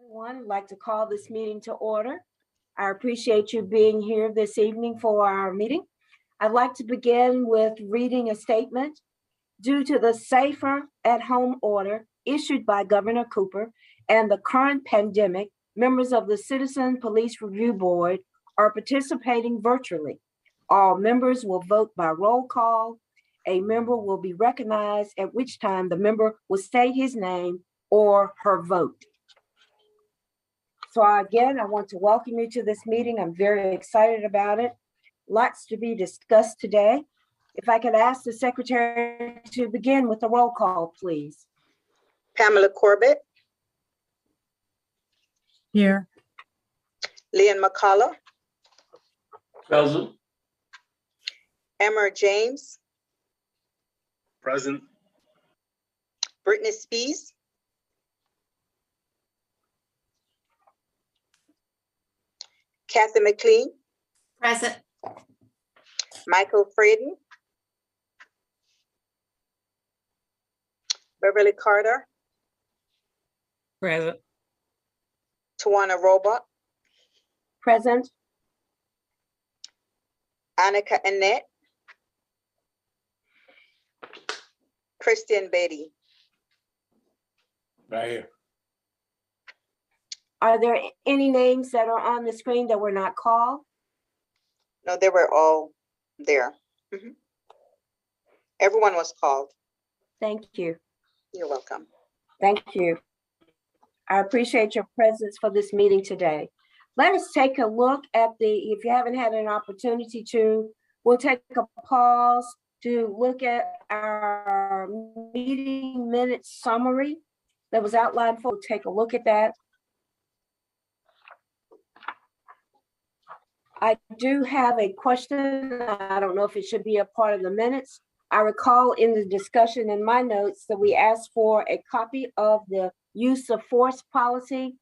Everyone, I'd like to call this meeting to order. I appreciate you being here this evening for our meeting. I'd like to begin with reading a statement. Due to the Safer at Home order issued by Governor Cooper and the current pandemic, members of the Citizen Police Review Board are participating virtually. All members will vote by roll call. A member will be recognized, at which time the member will state his name or her vote. So again, I want to welcome you to this meeting. I'm very excited about it. Lots to be discussed today. If I could ask the secretary to begin with a roll call, please. Pamela Corbett. Here. Leon McCullough. Present. Emma James. Present. Brittany Spees. Kathy McLean. Present. Michael Fraden. Beverly Carter. Present. Tawana Roebuck. Present. Annika Annette. Christian Betty. Right here. Are there any names that are on the screen that were not called? No, they were all there. Everyone was called. Thank you. You're welcome. Thank you. I appreciate your presence for this meeting today. Let us take a look at if you haven't had an opportunity to, we'll take a pause to look at our meeting minutes summary that was outlined for. We'll take a look at that. I do have a question. I don't know if it should be a part of the minutes. I recall in the discussion in my notes that we asked for a copy of the use of force policy.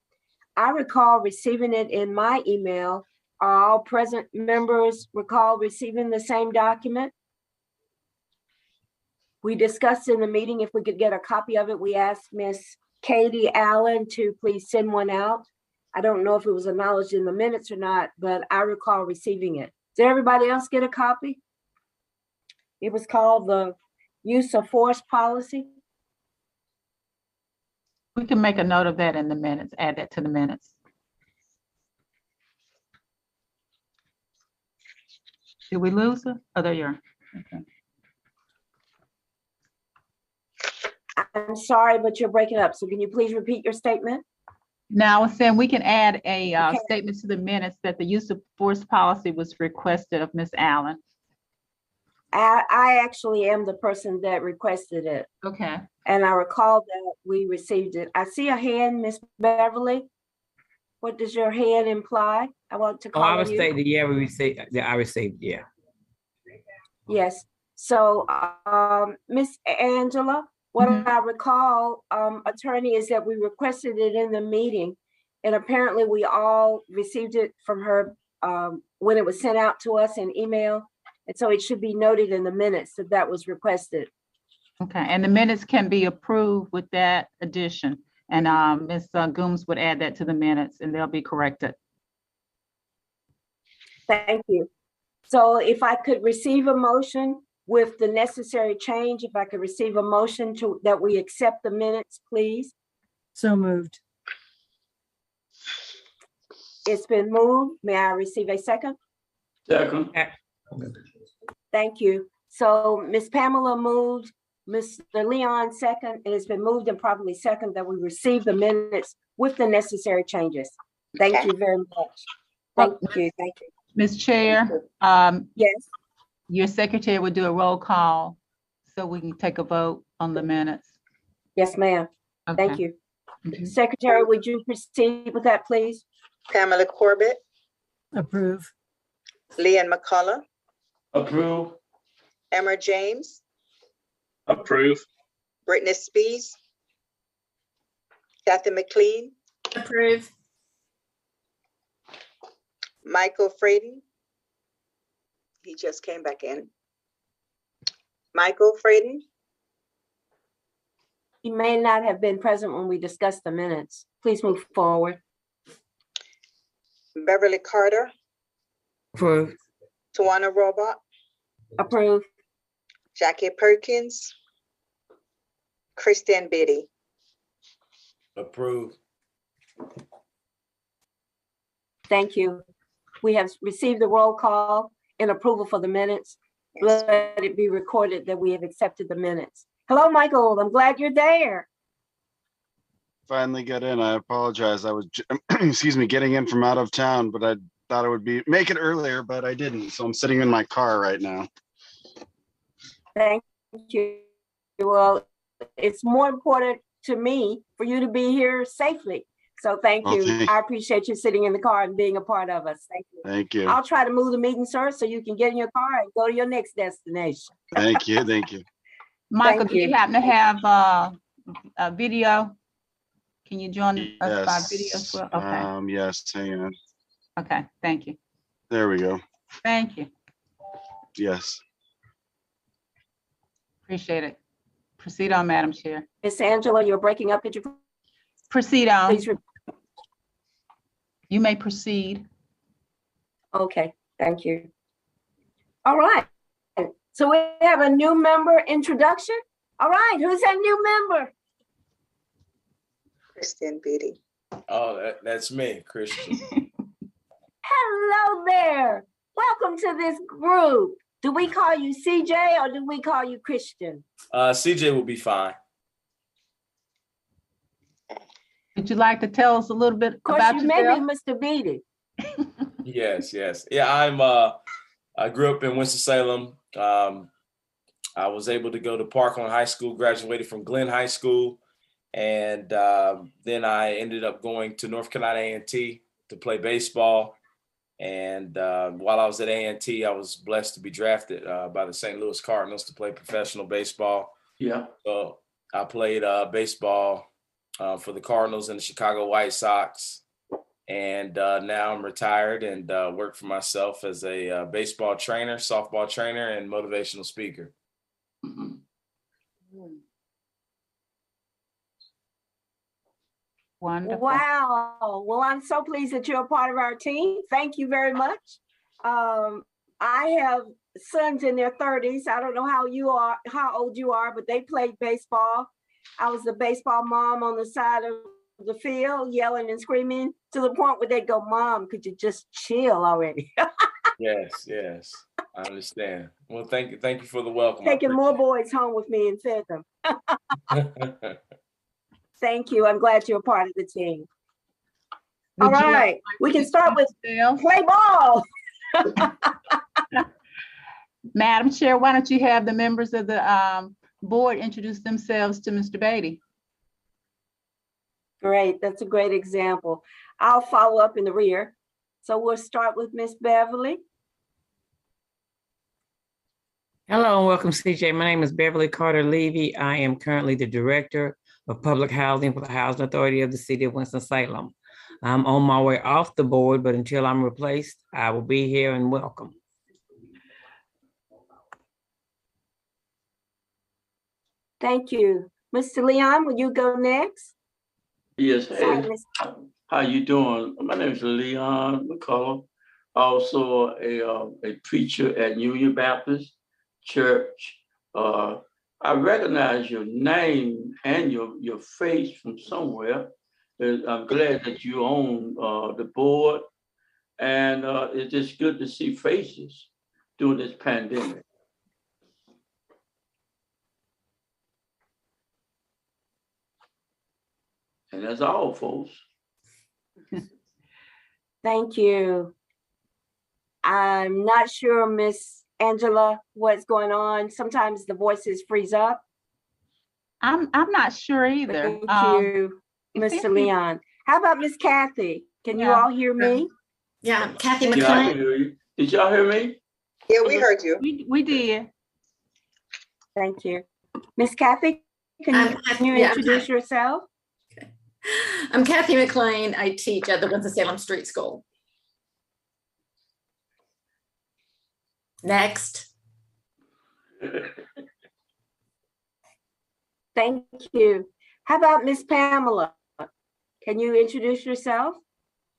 I recall receiving it in my email. Are all present members recall receiving the same document? We discussed in the meeting if we could get a copy of it. We asked Miss Katie Allen to please send one out. I don't know if it was acknowledged in the minutes or not, but I recall receiving it. Did everybody else get a copy? It was called the use of force policy. We can make a note of that in the minutes, add that to the minutes. Did we lose her? Oh, there you are. Okay. I'm sorry, but you're breaking up. So can you please repeat your statement? Now, I was saying we can add a Okay. statement to the minutes that the use of force policy was requested of Ms. Allen. I actually am the person that requested it. Okay. And I recall that we received it. I see a hand, Miss Beverly. What does your hand imply? I want to Oh, I call would you. say that, yeah, we received, I received, yeah. Yes. So, Miss Angela, what I recall, attorney, is that we requested it in the meeting, and apparently we all received it from her when it was sent out to us in email. And so it should be noted in the minutes that that was requested. Okay, and the minutes can be approved with that addition. And Ms. Gooms would add that to the minutes and they'll be corrected. Thank you. So if I could receive a motion with the necessary change, if I could receive a motion to that we accept the minutes, please. So moved. It's been moved. May I receive a second? Second. Thank you. So Ms. Pamela moved, Mr. Leon second, and it's been moved and probably second that we receive the minutes with the necessary changes. Thank you very much. Thank you. Thank you. Ms. Chair, Yes. your secretary would do a roll call so we can take a vote on the minutes. Yes, ma'am. Thank Okay. you. Mhm. Secretary, would you proceed with that, please? Pamela Corbett. Approve. Leon McCullough. Approve. Emma James. Approve. Brittany Spees. Kathy McLean. Approve. Michael Fraden. He just came back in. Michael Fraden. He may not have been present when we discussed the minutes. Please move forward. Beverly Carter, Approved. Tawana Robot, Approve. Jackie Perkins, Kristen Biddy. Approve. Thank you. We have received the roll call and approval for the minutes. Let it be recorded that we have accepted the minutes. Hello, Michael. I'm glad you're there. Finally got in. I apologize. I was, excuse me, getting in from out of town, but I thought it would make it earlier, but I didn't. So I'm sitting in my car right now. Thank you. Well, it's more important to me for you to be here safely. So thank you. Okay. I appreciate you sitting in the car and being a part of us. Thank you. Thank you. I'll try to move the meeting, sir, so you can get in your car and go to your next destination. Thank you. Thank you. Michael, Thank do you you. happen to have a video? Can you join us by video as well? Okay, Yes, hang on. okay, thank you. There we go. Thank you. Yes. Appreciate it. Proceed on, Madam Chair. Miss Angela, you're breaking up. Could you Proceed on. please? You may proceed. Okay, thank you. All right. So we have a new member introduction. All right, who's that new member? Kristen Biddy. Oh, that's me, Christian. Hello there. Welcome to this group. Do we call you CJ or do we call you Christian? CJ will be fine. Would you like to tell us a little bit Of course, about you may be yourself? Mr. Beatty. Yes. Yeah, I grew up in Winston-Salem. I was able to go to Parkland High School, graduated from Glenn High School. And then I ended up going to North Carolina A&T to play baseball. And while I was at A&T, I was blessed to be drafted by the St. Louis Cardinals to play professional baseball. Yeah. So I played baseball for the Cardinals and the Chicago White Sox. And now I'm retired and work for myself as a baseball trainer, softball trainer, and motivational speaker. Mhm. Wonderful. Wow. Well, I'm so pleased that you're a part of our team. Thank you very much. I have sons in their 30s. I don't know how old you are, but they played baseball. I was the baseball mom on the side of the field, yelling and screaming to the point where they'd go, "Mom, could you just chill already?" Yes, I understand. Well, thank you for the welcome. Taking more boys home with me and fed them. more. Thank you. I'm glad you're a part of the team. Would All you like right, we can start with yourself? play ball. Madam Chair, why don't you have the members of the board introduce themselves to Mr. Beatty? Great, that's a great example. I'll follow up in the rear. So we'll start with Miss Beverly. Hello and welcome, CJ. My name is Beverly Carter Levy. I am currently the Director of Public Housing for the Housing Authority of the City of Winston-Salem. I'm on my way off the board, but until I'm replaced, I will be here and welcome. Thank you. Mr. Leon, will you go next? Yes. Sorry, Hey, Miss- how you doing? My name is Leon McCullough. Also a preacher at Union Baptist Church. I recognize your name and your face from somewhere. I'm glad that you own the board, and it's just good to see faces during this pandemic. And that's all, folks. Thank you. I'm not sure, Miss Angela, what's going on. Sometimes the voices freeze up. I'm not sure either. Thank you, it seems Mr. to be- Leon. How about Miss Kathy? Can you Yeah. all hear me? Yeah, Kathy Yeah, I can McLean. hear you. Did y'all hear me? Yeah, we heard you. We did. Thank you. Miss Kathy, can you Yeah, I'm introduce yourself? I'm Kathy McLean. I teach at the Winston-Salem Street School. Next. Thank you. How about Miss Pamela? Can you introduce yourself?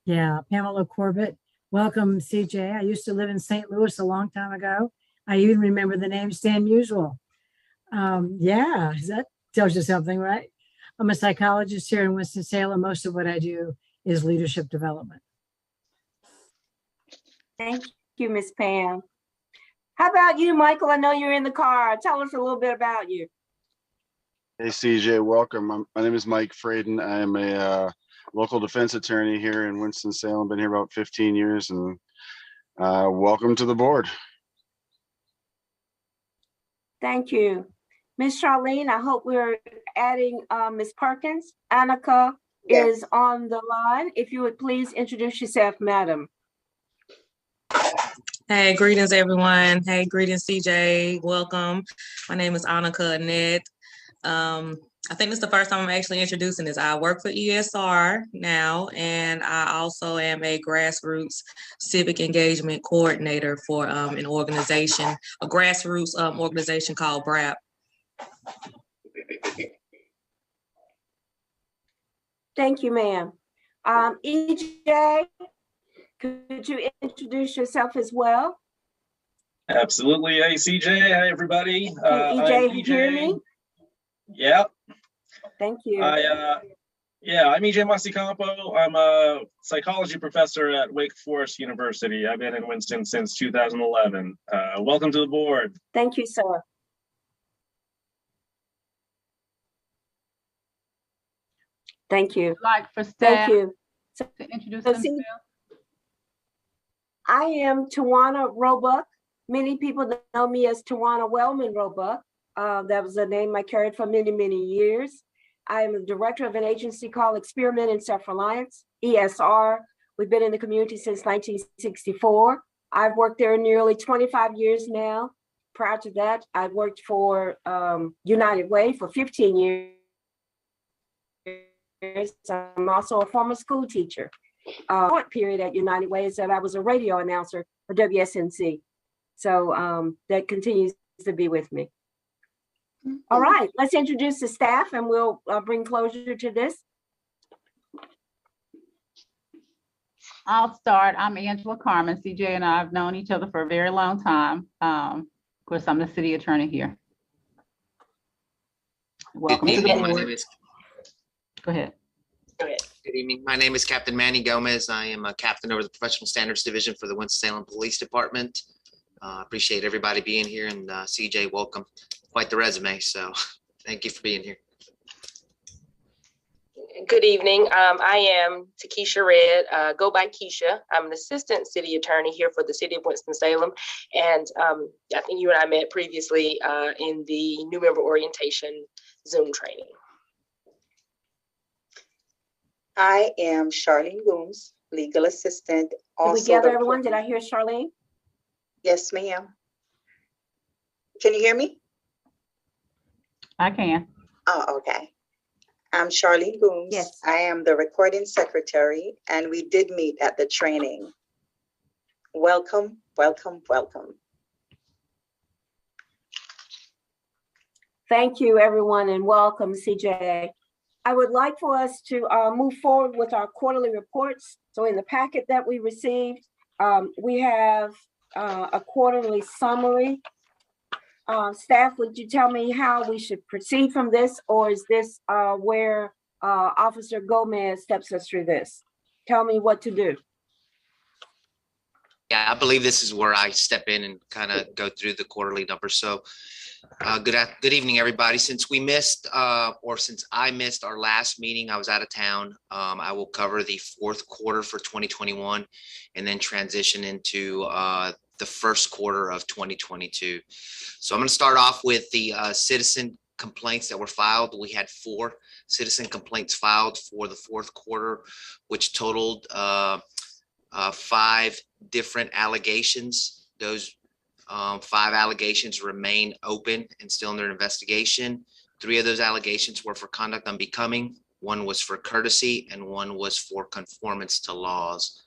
Yeah, Pamela Corbett. Welcome, CJ. I used to live in St. Louis a long time ago. I even remember the name Stan Musial. Yeah, that tells you something, right? I'm a psychologist here in Winston-Salem. Most of what I do is leadership development. Thank you, Miss Pam. How about you, Michael? I know you're in the car. Tell us a little bit about you. Hey, CJ, welcome. My name is Mike Fraden. I am a local defense attorney here in Winston-Salem. Been here about 15 years, and welcome to the board. Thank you. Miss Charlene, I hope we're adding Miss Perkins. Annika Yes. is on the line. If you would please introduce yourself, madam. Hey, greetings, everyone. Hey, greetings, CJ. Welcome. My name is Annika Annette. I think this is the first time I'm actually introducing this. I work for ESR now, and I also am a grassroots civic engagement coordinator for an organization, a grassroots organization called BRAP. Thank you, ma'am. EJ, could you introduce yourself as well? Absolutely. Hey, CJ. Hey, everybody. Can EJ hear me? Yeah. Thank you. I'm EJ Masicampo. I'm a psychology professor at Wake Forest University. I've been in Winston since 2011. Welcome to the board. Thank you, sir. Thank you. Like for staff Thank you. to introduce So, themselves. I am Tawana Roebuck. Many people know me as Tawana Wellman Roebuck. That was a name I carried for many, many years. I am the director of an agency called Experiment in Self-Reliance, ESR. We've been in the community since 1964. I've worked there nearly 25 years now. Prior to that, I worked for United Way for 15 years. I'm also a former school teacher. Short period at United Way is that I was a radio announcer for WSNC. So that continues to be with me. All right, let's introduce the staff and we'll bring closure to this. I'll start. I'm Angela Carmen. CJ and I have known each other for a very long time. Of course, I'm the city attorney here. Welcome to the board. Go ahead. Good evening. My name is Captain Manny Gomez. I am a captain over the Professional Standards Division for the Winston-Salem Police Department. Appreciate everybody being here, and CJ, welcome. Quite the resume, so thank you for being here. Good evening. I am Takesha Red, go by Keisha. I'm an assistant city attorney here for the city of Winston-Salem. And I think you and I met previously in the new member orientation Zoom training. I am Charlene Gooms, legal assistant. Did we gather everyone? Did I hear Charlene? Yes, ma'am. Can you hear me? I can. Oh, okay. I'm Charlene Gooms. Yes. I am the recording secretary, and we did meet at the training. Welcome, welcome, welcome. Thank you, everyone, and welcome, CJ. I would like for us to move forward with our quarterly reports. So in the packet that we received, we have a quarterly summary. Staff, would you tell me how we should proceed from this, or is this where Officer Gomez steps us through this? Tell me what to do. Yeah, I believe this is where I step in and kind of go through the quarterly numbers. So good evening, everybody. Since we missed, since I missed our last meeting, I was out of town. I will cover the fourth quarter for 2021 and then transition into the first quarter of 2022. So I'm going to start off with the citizen complaints that were filed. We had 4 citizen complaints filed for the fourth quarter, which totaled 5 different allegations. Those 5 allegations remain open and still under investigation. 3 of those allegations were for conduct unbecoming, 1 was for courtesy, and 1 was for conformance to laws.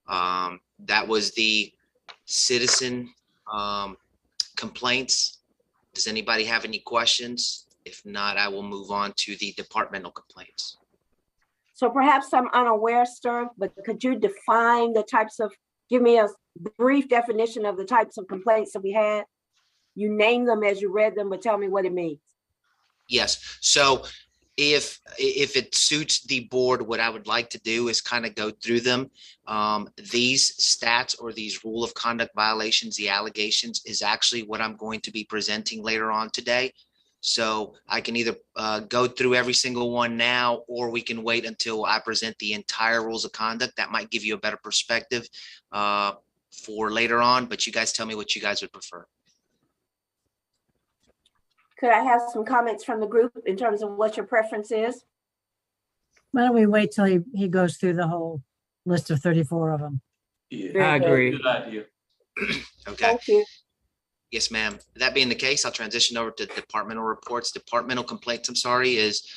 That was the citizen complaints. Does anybody have any questions? If not, I will move on to the departmental complaints. So perhaps I'm unaware, sir, but could you define the types of, give me a brief definition of the types of complaints that we had? You name them as you read them, but tell me what it means. Yes. So if it suits the board, what I would like to do is kind of go through them. These stats or these rule of conduct violations, the allegations, is actually what I'm going to be presenting later on today. So I can either go through every single one now, or we can wait until I present the entire rules of conduct. That might give you a better perspective for later on, but you guys tell me what you guys would prefer. Could I have some comments from the group in terms of what your preference is? Why don't we wait till he goes through the whole list of 34 of them? Yeah, I agree. good idea. Okay. Thank you. Yes, ma'am. That being the case, I'll transition over to departmental reports. Departmental complaints, I'm sorry, is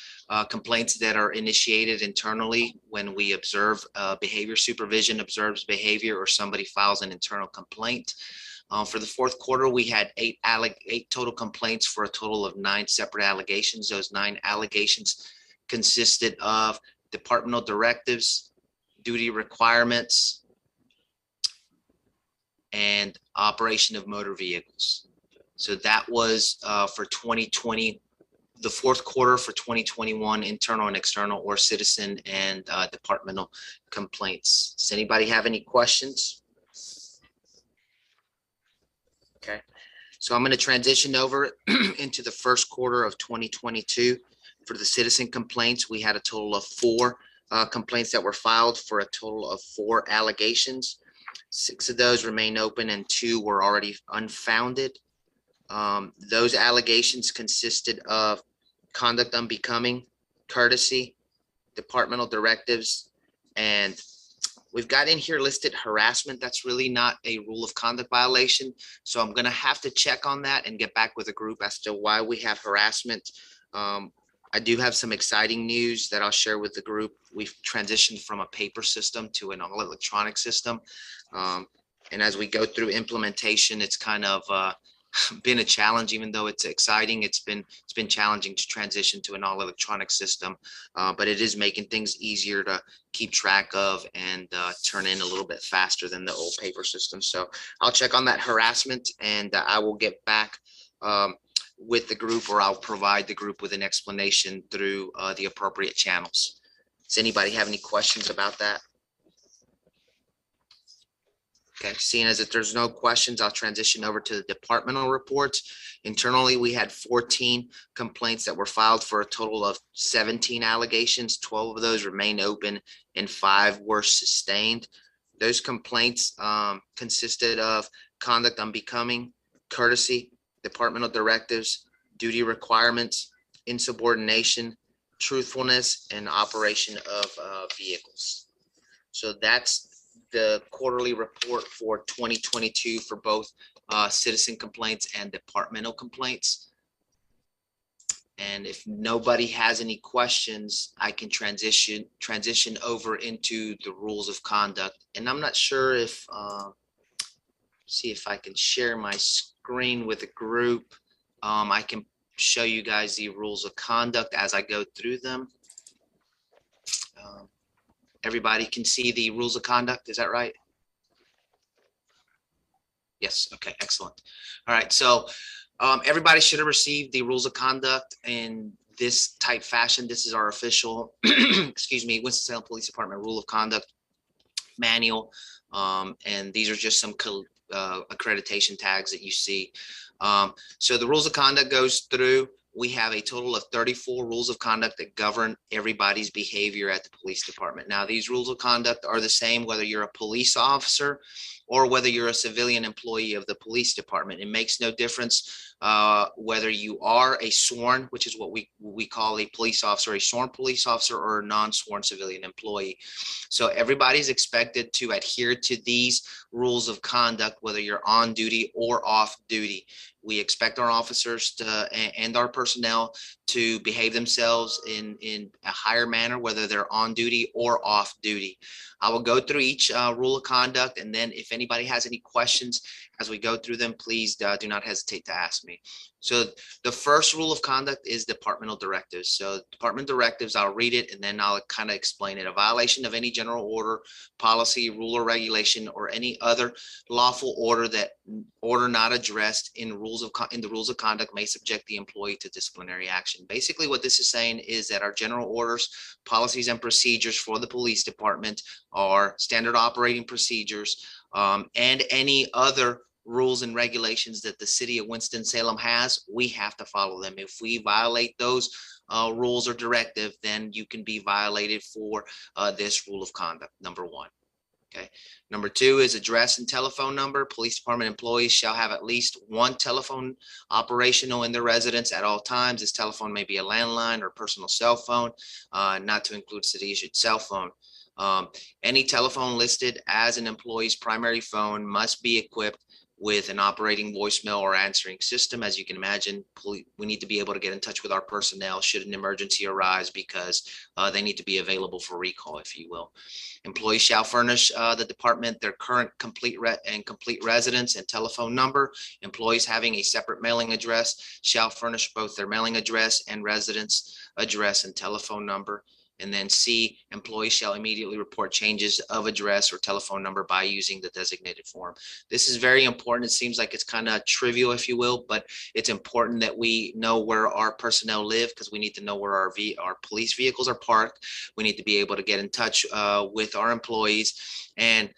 complaints that are initiated internally when we observe behavior supervision, observes behavior, or somebody files an internal complaint. For the fourth quarter, we had eight total complaints for a total of 9 separate allegations. Those 9 allegations consisted of departmental directives, duty requirements, and operation of motor vehicles. So that was for 2020, the fourth quarter for 2021, internal and external, or citizen and departmental complaints. Does anybody have any questions? Okay, so I'm going to transition over into the first quarter of 2022. For the citizen complaints, we had a total of 4 complaints that were filed for a total of 4 allegations. 6 of those remain open and 2 were already unfounded. Those allegations consisted of conduct unbecoming, courtesy, departmental directives, and we've got in here listed harassment. That's really not a rule of conduct violation. So I'm going to have to check on that and get back with a group as to why we have harassment. I do have some exciting news that I'll share with the group. We've transitioned from a paper system to an all electronic system. And as we go through implementation, it's kind of been a challenge. Even though it's exciting, it's been challenging to transition to an all electronic system, but it is making things easier to keep track of and turn in a little bit faster than the old paper system. So I'll check on that harassment, and I will get back with the group, or I'll provide the group with an explanation through the appropriate channels. Does anybody have any questions about that? Okay, seeing as if there's no questions, I'll transition over to the departmental reports. Internally, we had 14 complaints that were filed for a total of 17 allegations. 12 of those remain open and 5 were sustained. Those complaints consisted of conduct unbecoming, courtesy, departmental directives, duty requirements, insubordination, truthfulness, and operation of vehicles. So that's the quarterly report for 2022 for both citizen complaints and departmental complaints. And if nobody has any questions, I can transition over into the rules of conduct. And I'm not sure if, see if I can share my screen with a group. I can show you guys the rules of conduct as I go through them. Everybody can see the rules of conduct, is that right? Yes, okay, excellent. All right, so everybody should have received the rules of conduct in this type fashion. This is our official, excuse me, Winston-Salem Police Department Rule of Conduct Manual. And these are just some accreditation tags that you see. So the rules of conduct goes through. We have a total of 34 rules of conduct that govern everybody's behavior at the police department. Now, these rules of conduct are the same whether you're a police officer or whether you're a civilian employee of the police department. It makes no difference whether you are a sworn, which is what we call a police officer, a sworn police officer, or a non-sworn civilian employee. So everybody's expected to adhere to these rules of conduct, whether you're on duty or off duty. We expect our officers and our personnel to behave themselves in a higher manner, whether they're on duty or off duty. I will go through each rule of conduct, and then if anybody has any questions as we go through them, please do not hesitate to ask me. So the first rule of conduct is departmental directives. So department directives, I'll read it and then I'll kind of explain it. A violation of any general order, policy, rule, or regulation, or any other lawful order not addressed in the rules of conduct may subject the employee to disciplinary action. Basically, what this is saying is that our general orders, policies, and procedures for the police department are standard operating procedures, and any other rules and regulations that the city of Winston-Salem has, we have to follow them. If we violate those rules or directive, then you can be violated for this rule of conduct, number one. Okay. Number two is address and telephone number. Police department employees shall have at least one telephone operational in their residence at all times. This telephone may be a landline or personal cell phone, not to include city issued cell phone. Any telephone listed as an employee's primary phone must be equipped with an operating voicemail or answering system. As you can imagine, we need to be able to get in touch with our personnel should an emergency arise, because they need to be available for recall, if you will. Employees shall furnish the department their current complete residence and telephone number. Employees having a separate mailing address shall furnish both their mailing address and residence address and telephone number. And then C, employees shall immediately report changes of address or telephone number by using the designated form. This is very important. It seems like it's kind of trivial, if you will, but it's important that we know where our personnel live, because we need to know where our police vehicles are parked. We need to be able to get in touch with our employees. And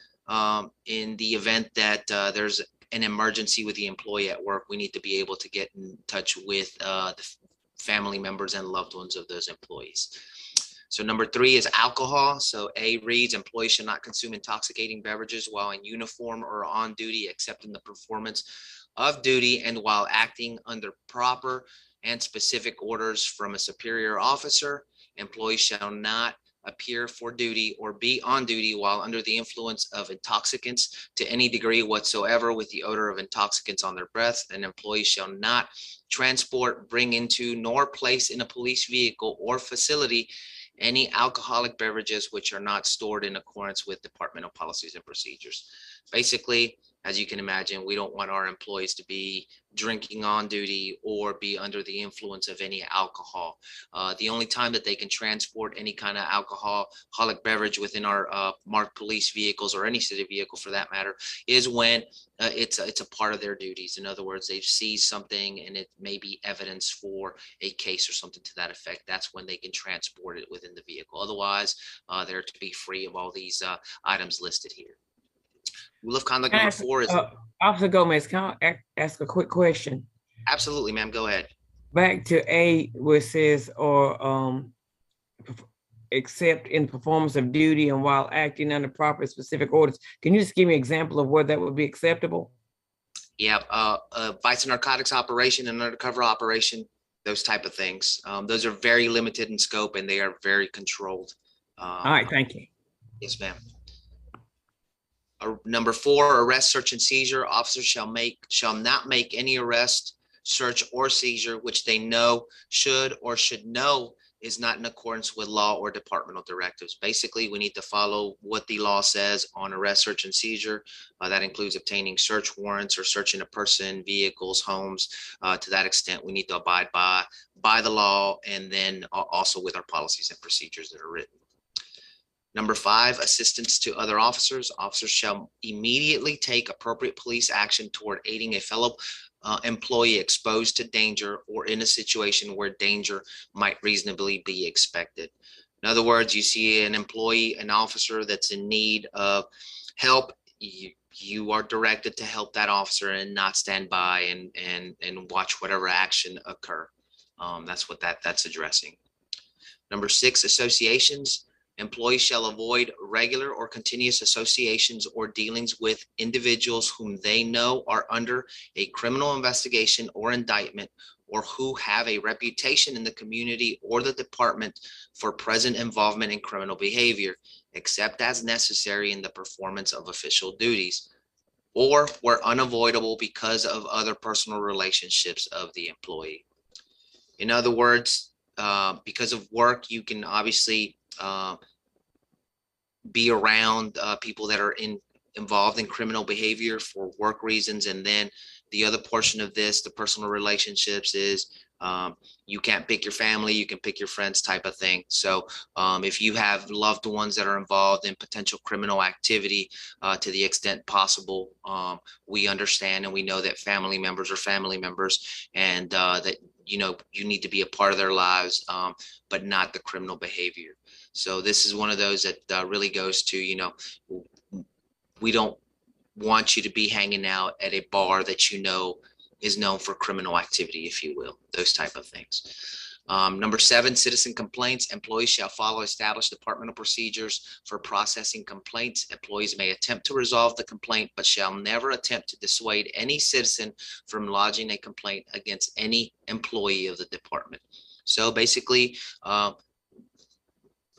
in the event that there's an emergency with the employee at work, we need to be able to get in touch with the family members and loved ones of those employees. So number three is alcohol. So A reads, employees should not consume intoxicating beverages while in uniform or on duty, except in the performance of duty and while acting under proper and specific orders from a superior officer. Employees shall not appear for duty or be on duty while under the influence of intoxicants to any degree whatsoever with the odor of intoxicants on their breath. And employees shall not transport, bring into, nor place in a police vehicle or facility any alcoholic beverages which are not stored in accordance with departmental policies and procedures. Basically, as you can imagine, we don't want our employees to be drinking on duty or be under the influence of any alcohol. The only time that they can transport any kind of alcoholic beverage within our marked police vehicles, or any city vehicle for that matter, is when it's a part of their duties. In other words, they've seized something and it may be evidence for a case or something to that effect. That's when they can transport it within the vehicle. Otherwise, they're to be free of all these items listed here. Rule of conduct number 4 is Officer Gomez, can I ask a quick question? Absolutely, ma'am. Go ahead. Back to A, where it says, or except in performance of duty and while acting under proper specific orders. Can you just give me an example of where that would be acceptable? Yeah, vice and narcotics operation and undercover operation, those type of things. Those are very limited in scope and they are very controlled. All right, thank you. Yes, ma'am. Number 4, arrest, search, and seizure. Officers shall not make any arrest, search, or seizure which they know should know is not in accordance with law or departmental directives. Basically, we need to follow what the law says on arrest, search, and seizure. That includes obtaining search warrants or searching a person, vehicles, homes. To that extent, we need to abide by the law, and then also with our policies and procedures that are written. Number 5, assistance to other officers. Officers shall immediately take appropriate police action toward aiding a fellow employee exposed to danger or in a situation where danger might reasonably be expected. In other words, you see an employee, an officer that's in need of help, you are directed to help that officer and not stand by and watch whatever action occur. That's what that's addressing. Number 6, associations. Employees shall avoid regular or continuous associations or dealings with individuals whom they know are under a criminal investigation or indictment, or who have a reputation in the community or the department for present involvement in criminal behavior, except as necessary in the performance of official duties, or were unavoidable because of other personal relationships of the employee. In other words, because of work, you can obviously be around people that are in involved in criminal behavior for work reasons. And then the other portion of this, the personal relationships, is you can't pick your family, you can pick your friends type of thing. So if you have loved ones that are involved in potential criminal activity, to the extent possible, we understand and we know that family members are family members, and that, you know, you need to be a part of their lives, but not the criminal behavior. So this is one of those that really goes to, you know, we don't want you to be hanging out at a bar that you know is known for criminal activity, if you will, those type of things. Number 7, citizen complaints. Employees shall follow established departmental procedures for processing complaints. Employees may attempt to resolve the complaint, but shall never attempt to dissuade any citizen from lodging a complaint against any employee of the department. So basically,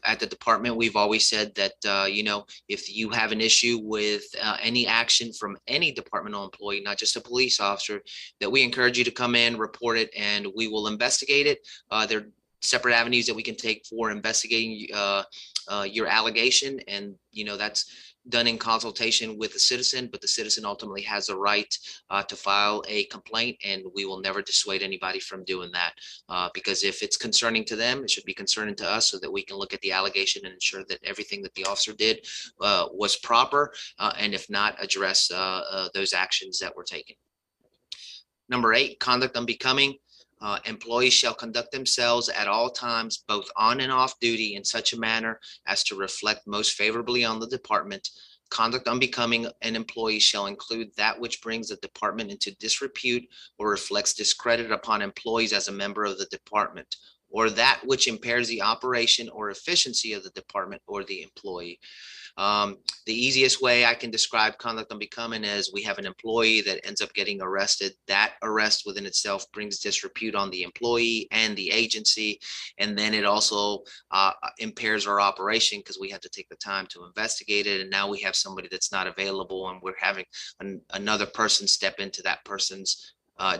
at the department, we've always said that, you know, if you have an issue with any action from any departmental employee, not just a police officer, that we encourage you to come in, report it, and we will investigate it. There are separate avenues that we can take for investigating your allegation. And, you know, that's done in consultation with the citizen, but the citizen ultimately has the right to file a complaint, and we will never dissuade anybody from doing that, because if it's concerning to them, it should be concerning to us, so that we can look at the allegation and ensure that everything that the officer did was proper, and if not, address those actions that were taken. Number 8, conduct unbecoming. Employees shall conduct themselves at all times, both on and off duty, in such a manner as to reflect most favorably on the department. Conduct unbecoming an employee shall include that which brings the department into disrepute or reflects discredit upon employees as a member of the department, or that which impairs the operation or efficiency of the department or the employee. The easiest way I can describe conduct unbecoming is we have an employee that ends up getting arrested. That arrest within itself brings disrepute on the employee and the agency. And then it also impairs our operation, because we have to take the time to investigate it. And now we have somebody that's not available, and we're having another person step into that person's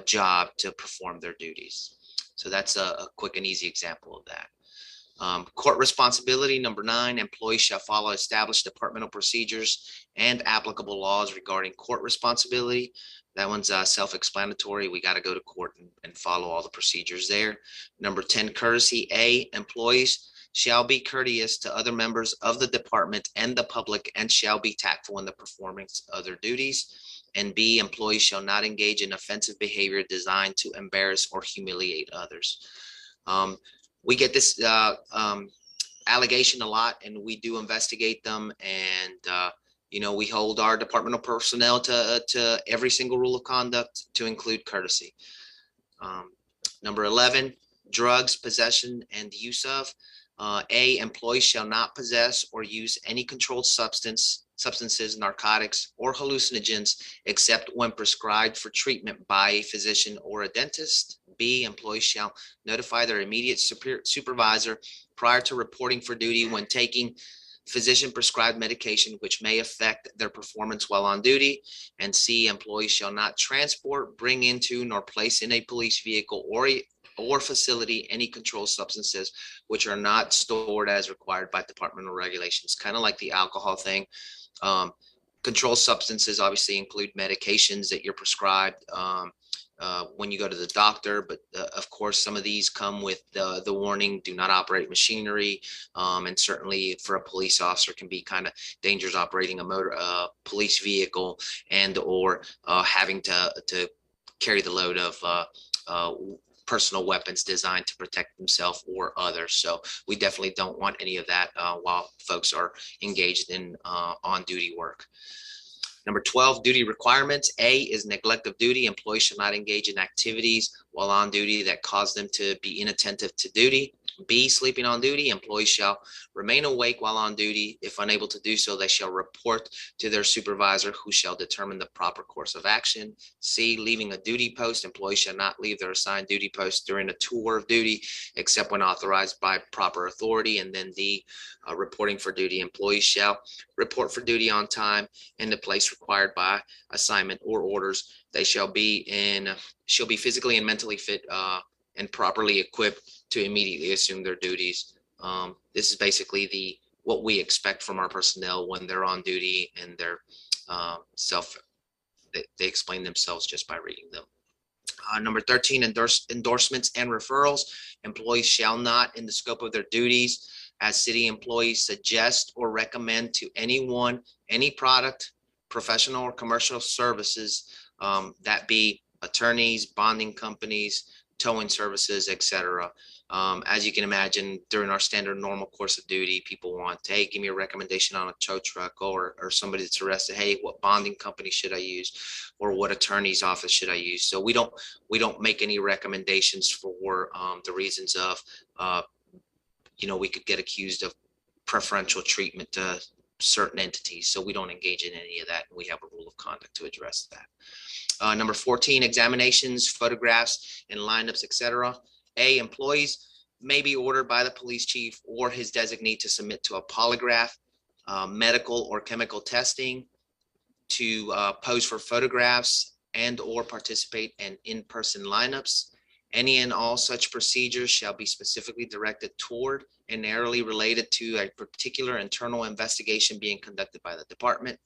job to perform their duties. So that's a quick and easy example of that. Court responsibility. Number 9, employees shall follow established departmental procedures and applicable laws regarding court responsibility. That one's self-explanatory. We got to go to court and follow all the procedures there. Number 10, courtesy. A, employees shall be courteous to other members of the department and the public, and shall be tactful in the performance of their duties. And B, employees shall not engage in offensive behavior designed to embarrass or humiliate others. We get this allegation a lot, and we do investigate them. And, you know, we hold our departmental personnel to every single rule of conduct, to include courtesy. Number 11, drugs, possession and use of. A, employees shall not possess or use any controlled substances, narcotics, or hallucinogens, except when prescribed for treatment by a physician or a dentist. B, employees shall notify their immediate supervisor prior to reporting for duty when taking physician prescribed medication which may affect their performance while on duty. And C, employees shall not transport, bring into, nor place in a police vehicle or facility any controlled substances which are not stored as required by departmental regulations. Kind of like the alcohol thing. Controlled substances obviously include medications that you're prescribed when you go to the doctor, but of course some of these come with the warning, do not operate machinery, and certainly for a police officer can be kind of dangerous operating a police vehicle, and or having to carry the load of personal weapons designed to protect themselves or others. So we definitely don't want any of that while folks are engaged in on-duty work. Number 12, duty requirements. A is neglect of duty. Employees shall not engage in activities while on duty that cause them to be inattentive to duty. B, sleeping on duty. Employees shall remain awake while on duty. If unable to do so, they shall report to their supervisor, who shall determine the proper course of action. C, leaving a duty post. Employees shall not leave their assigned duty post during a tour of duty, except when authorized by proper authority. And then D, reporting for duty. Employees shall report for duty on time in the place required by assignment or orders. They shall be physically and mentally fit and properly equipped to immediately assume their duties. This is basically what we expect from our personnel when they're on duty and they're they explain themselves just by reading them. Number 13, endorsements and referrals. Employees shall not, in the scope of their duties as city employees, suggest or recommend to anyone any product, professional or commercial services, that be attorneys, bonding companies, towing services, etc. As you can imagine, during our standard normal course of duty, people want to, hey, give me a recommendation on a tow truck, or somebody that's arrested. Hey, what bonding company should I use, or what attorney's office should I use? So we don't make any recommendations for the reasons of, we could get accused of preferential treatment to certain entities. So we don't engage in any of that. And we have a rule of conduct to address that. Number 14, examinations, photographs, and lineups, etc. A, employees may be ordered by the police chief or his designee to submit to a polygraph, medical or chemical testing, to pose for photographs and or participate in in-person lineups. Any and all such procedures shall be specifically directed toward and narrowly related to a particular internal investigation being conducted by the department.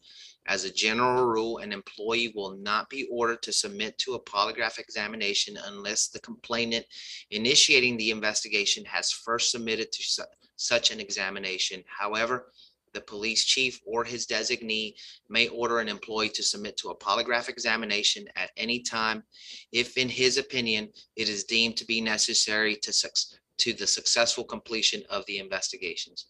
As a general rule, an employee will not be ordered to submit to a polygraph examination unless the complainant initiating the investigation has first submitted to such an examination. However, the police chief or his designee may order an employee to submit to a polygraph examination at any time if, in his opinion, it is deemed to be necessary to the successful completion of the investigations.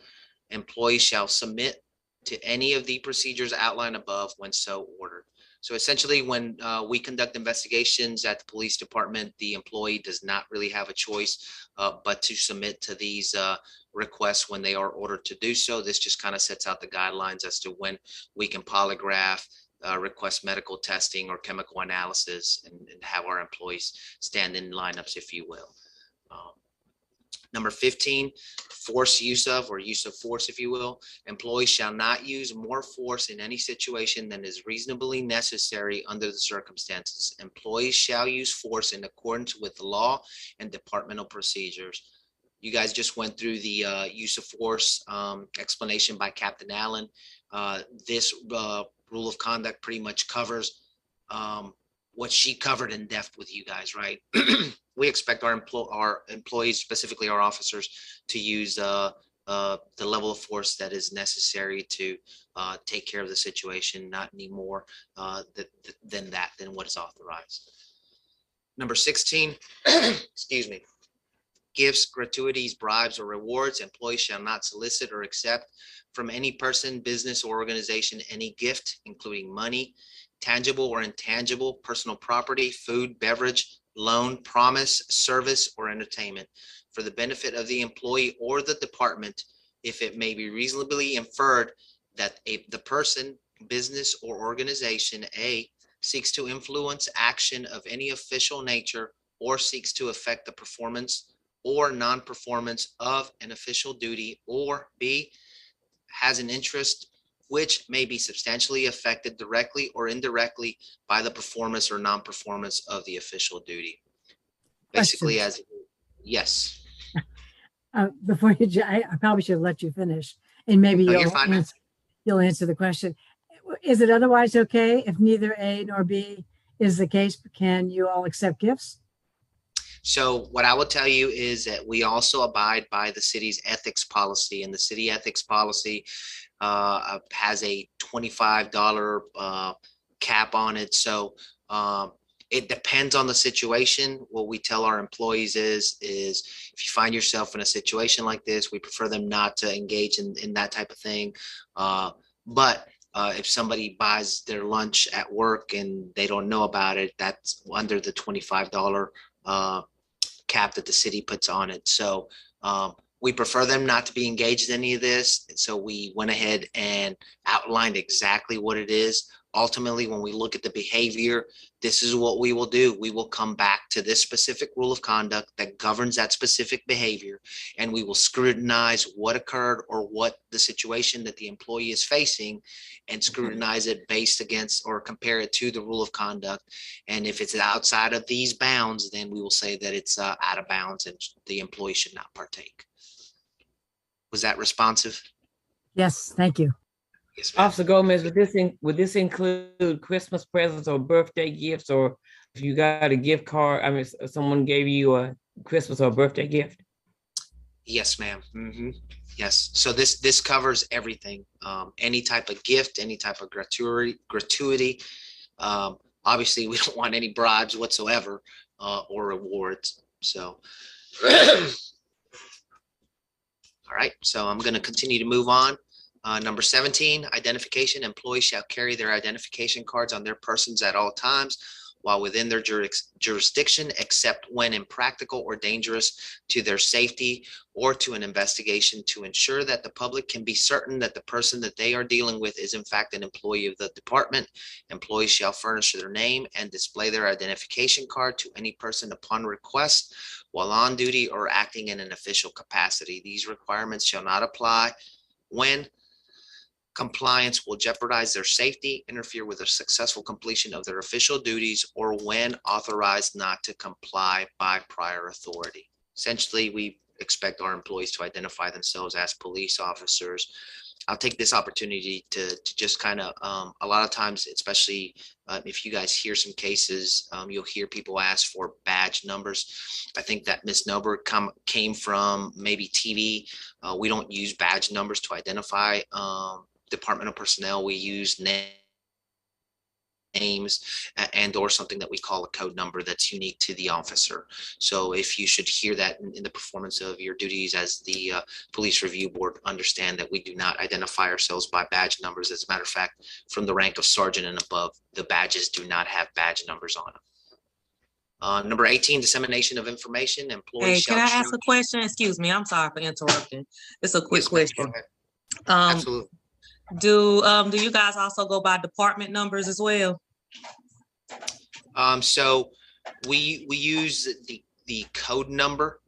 Employees shall submit to any of the procedures outlined above when so ordered. So essentially, when we conduct investigations at the police department, the employee does not really have a choice but to submit to these requests when they are ordered to do so. This just kind of sets out the guidelines as to when we can polygraph, request medical testing or chemical analysis, and have our employees stand in lineups, if you will. Number 15, force use of, or use of force, if you will. Employees shall not use more force in any situation than is reasonably necessary under the circumstances. Employees shall use force in accordance with the law and departmental procedures. You guys just went through the use of force explanation by Captain Allen. This rule of conduct pretty much covers what she covered in depth with you guys, right? We expect our employees, specifically our officers, to use the level of force that is necessary to take care of the situation, not any more than what is authorized. Number 16, excuse me. Gifts, gratuities, bribes, or rewards. Employees shall not solicit or accept from any person, business, or organization any gift, including money, tangible or intangible, personal property, food, beverage, loan, promise, service, or entertainment for the benefit of the employee or the department, if it may be reasonably inferred that the person, business, or organization, A, seeks to influence action of any official nature or seeks to affect the performance or non-performance of an official duty, or B, has an interest which may be substantially affected directly or indirectly by the performance or non-performance of the official duty. Basically, Questions? Yes. Before I probably should have let you finish, and maybe No, you're fine. you'll answer the question. Is it otherwise okay if neither A nor B is the case? Can you all accept gifts? So what I will tell you is that we also abide by the city's ethics policy, and the city ethics policy has a $25 cap on it. So it depends on the situation. What we tell our employees is if you find yourself in a situation like this, we prefer them not to engage in that type of thing. But if somebody buys their lunch at work and they don't know about it, that's under the $25 cap that the city puts on it. So we prefer them not to be engaged in any of this. And so we went ahead and outlined exactly what it is. Ultimately, when we look at the behavior, this is what we will do. We will come back to this specific rule of conduct that governs that specific behavior, and we will scrutinize what occurred or what the situation that the employee is facing and scrutinize it based against or compare it to the rule of conduct. And if it's outside of these bounds, then we will say that it's out of bounds and the employee should not partake. Was that responsive? Yes, thank you. Yes, ma'am. Officer Gomez, would this include Christmas presents or birthday gifts, or if you got a gift card, I mean, someone gave you a Christmas or birthday gift? Yes, ma'am. Yes. So this covers everything. Any type of gift, any type of gratuity. Obviously, we don't want any bribes whatsoever or rewards. So, all right. So I'm going to continue to move on. Number 17, identification. Employees shall carry their identification cards on their persons at all times while within their jurisdiction, except when impractical or dangerous to their safety or to an investigation, to ensure that the public can be certain that the person that they are dealing with is in fact an employee of the department. Employees shall furnish their name and display their identification card to any person upon request while on duty or acting in an official capacity. These requirements shall not apply when compliance will jeopardize their safety, interfere with the successful completion of their official duties, or when authorized not to comply by prior authority. Essentially, we expect our employees to identify themselves as police officers. I'll take this opportunity to just kind of, a lot of times, especially if you guys hear some cases, you'll hear people ask for badge numbers. I think that misnomer came from maybe TV. We don't use badge numbers to identify departmental personnel. We use names and or something that we call a code number that's unique to the officer. So if you should hear that in the performance of your duties as the police review board, understand that we do not identify ourselves by badge numbers. As a matter of fact, from the rank of sergeant and above, the badges do not have badge numbers on them. Number 18, dissemination of information. Employees Hey, can I ask a question? Excuse me, I'm sorry for interrupting. It's a quick question. Absolutely. Do you guys also go by department numbers as well? So we use the code number.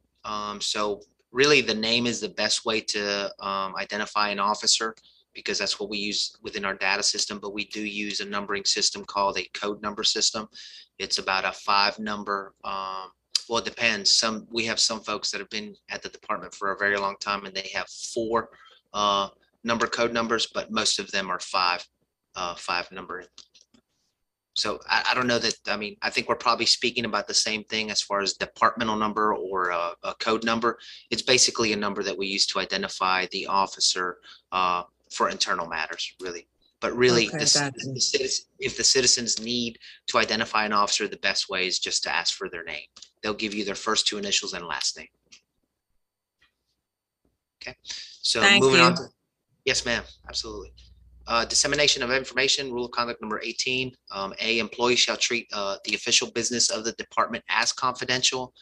So really the name is the best way to identify an officer, because that's what we use within our data system, but we do use a numbering system called a code number system. It's about a 5-number, well, it depends. We have some folks that have been at the department for a very long time and they have 4 number code numbers, but most of them are 5 number. So I don't know that, I mean, I think we're probably speaking about the same thing as far as departmental number or a code number. It's basically a number that we use to identify the officer for internal matters, really. But really, Okay, if the citizens need to identify an officer, the best way is just to ask for their name. They'll give you their first 2 initials and last name. Okay, so moving on to, yes, ma'am, absolutely. Dissemination of information, rule of conduct number 18. A, employees shall treat the official business of the department as confidential.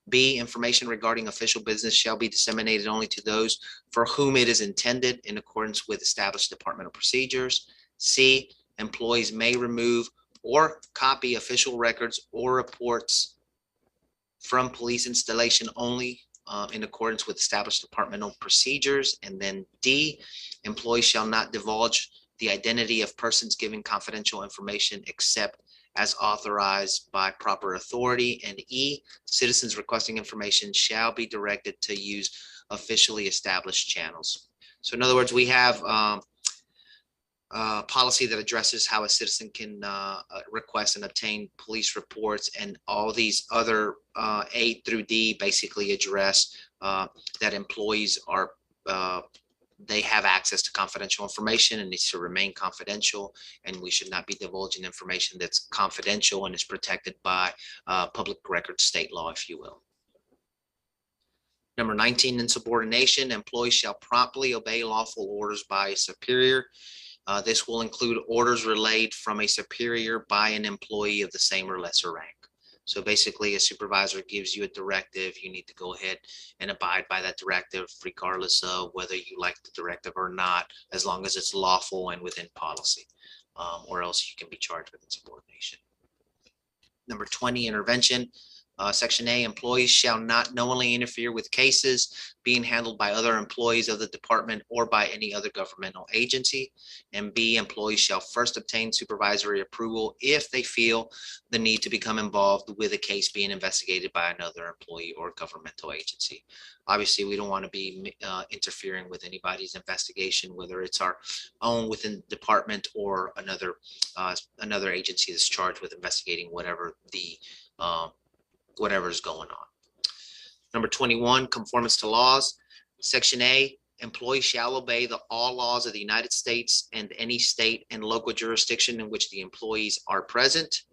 B, information regarding official business shall be disseminated only to those for whom it is intended in accordance with established departmental procedures. C, employees may remove or copy official records or reports from police installation only in accordance with established departmental procedures. And then D, employees shall not divulge the identity of persons giving confidential information except as authorized by proper authority. And E, citizens requesting information shall be directed to use officially established channels. So in other words, we have policy that addresses how a citizen can request and obtain police reports, and all these other A through D basically address that employees are they have access to confidential information and needs to remain confidential, and we should not be divulging information that's confidential and is protected by public record state law, if you will. Number 19, insubordination. Employees shall promptly obey lawful orders by a superior. This will include orders relayed from a superior by an employee of the same or lesser rank. So basically, a supervisor gives you a directive, you need to go ahead and abide by that directive, regardless of whether you like the directive or not, as long as it's lawful and within policy, or else you can be charged with insubordination. Number 20, intervention. Section A, employees shall not knowingly interfere with cases being handled by other employees of the department or by any other governmental agency. And B, employees shall first obtain supervisory approval if they feel the need to become involved with a case being investigated by another employee or governmental agency. Obviously, we don't want to be interfering with anybody's investigation, whether it's our own within the department or another agency that's charged with investigating whatever is going on. Number 21, conformance to laws. Section A, employees shall obey all laws of the United States and any state and local jurisdiction in which the employees are present.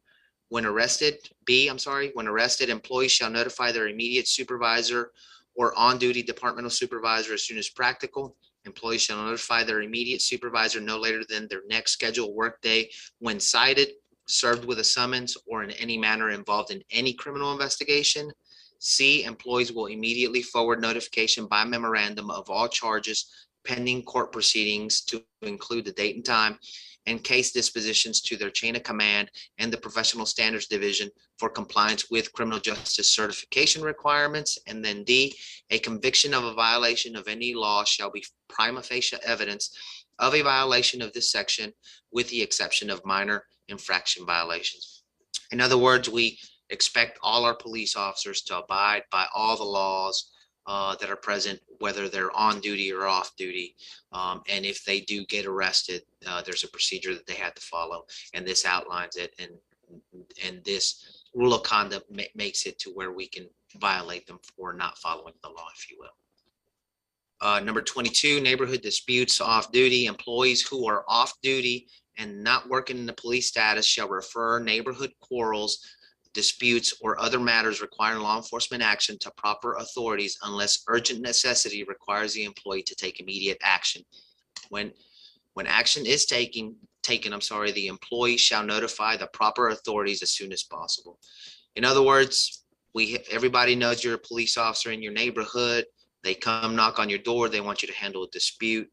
When arrested, employees shall notify their immediate supervisor or on-duty departmental supervisor as soon as practical. Employees shall notify their immediate supervisor no later than their next scheduled workday when cited, served with a summons, or in any manner involved in any criminal investigation. C, employees will immediately forward notification by memorandum of all charges pending court proceedings to include the date and time and case dispositions to their chain of command and the Professional Standards Division for compliance with criminal justice certification requirements. And then D, a conviction of a violation of any law shall be prima facie evidence of a violation of this section, with the exception of minor infraction violations. In other words, we expect all our police officers to abide by all the laws that are present, whether they're on duty or off duty. And if they do get arrested, there's a procedure that they have to follow, and this outlines it. And this rule of conduct makes it to where we can violate them for not following the law, if you will. Number 22, neighborhood disputes off duty. Employees who are off duty and not working in the police status shall refer neighborhood quarrels, disputes, or other matters requiring law enforcement action to proper authorities unless urgent necessity requires the employee to take immediate action. When action is taken, the employee shall notify the proper authorities as soon as possible. In other words, everybody knows you're a police officer in your neighborhood. They come knock on your door. They want you to handle a dispute.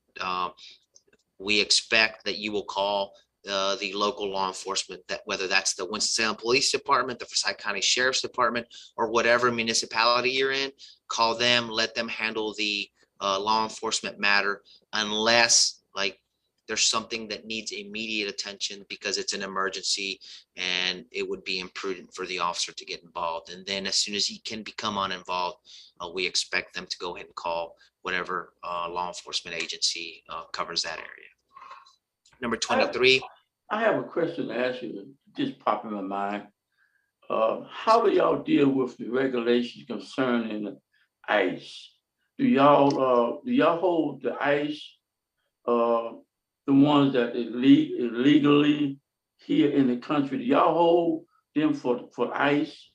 We expect that you will call the local law enforcement, that whether that's the Winston-Salem Police Department, the Forsyth County Sheriff's Department, or whatever municipality you're in. Call them, let them handle the law enforcement matter, unless there's something that needs immediate attention because it's an emergency and it would be imprudent for the officer to get involved. And then as soon as he can become uninvolved, we expect them to go ahead and call whatever law enforcement agency covers that area. Number 23. I have a question to ask you that just popped in my mind. How do y'all deal with the regulations concerning the ICE? Do y'all hold the ICE, the ones that illegally here in the country? Do y'all hold them for ICE?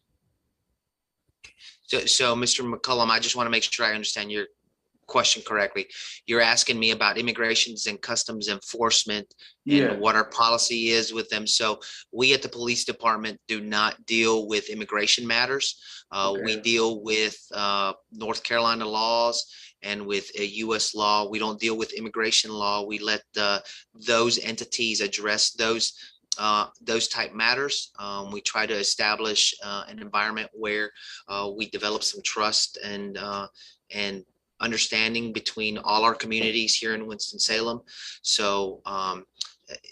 So Mr. McCullum, I just want to make sure I understand your question correctly. You're asking me about immigrations and customs enforcement and what our policy is with them. So we at the police department do not deal with immigration matters. We deal with North Carolina laws and with a U.S. law. We don't deal with immigration law. We let those entities address those type matters. We try to establish an environment where we develop some trust and understanding between all our communities here in Winston-Salem. So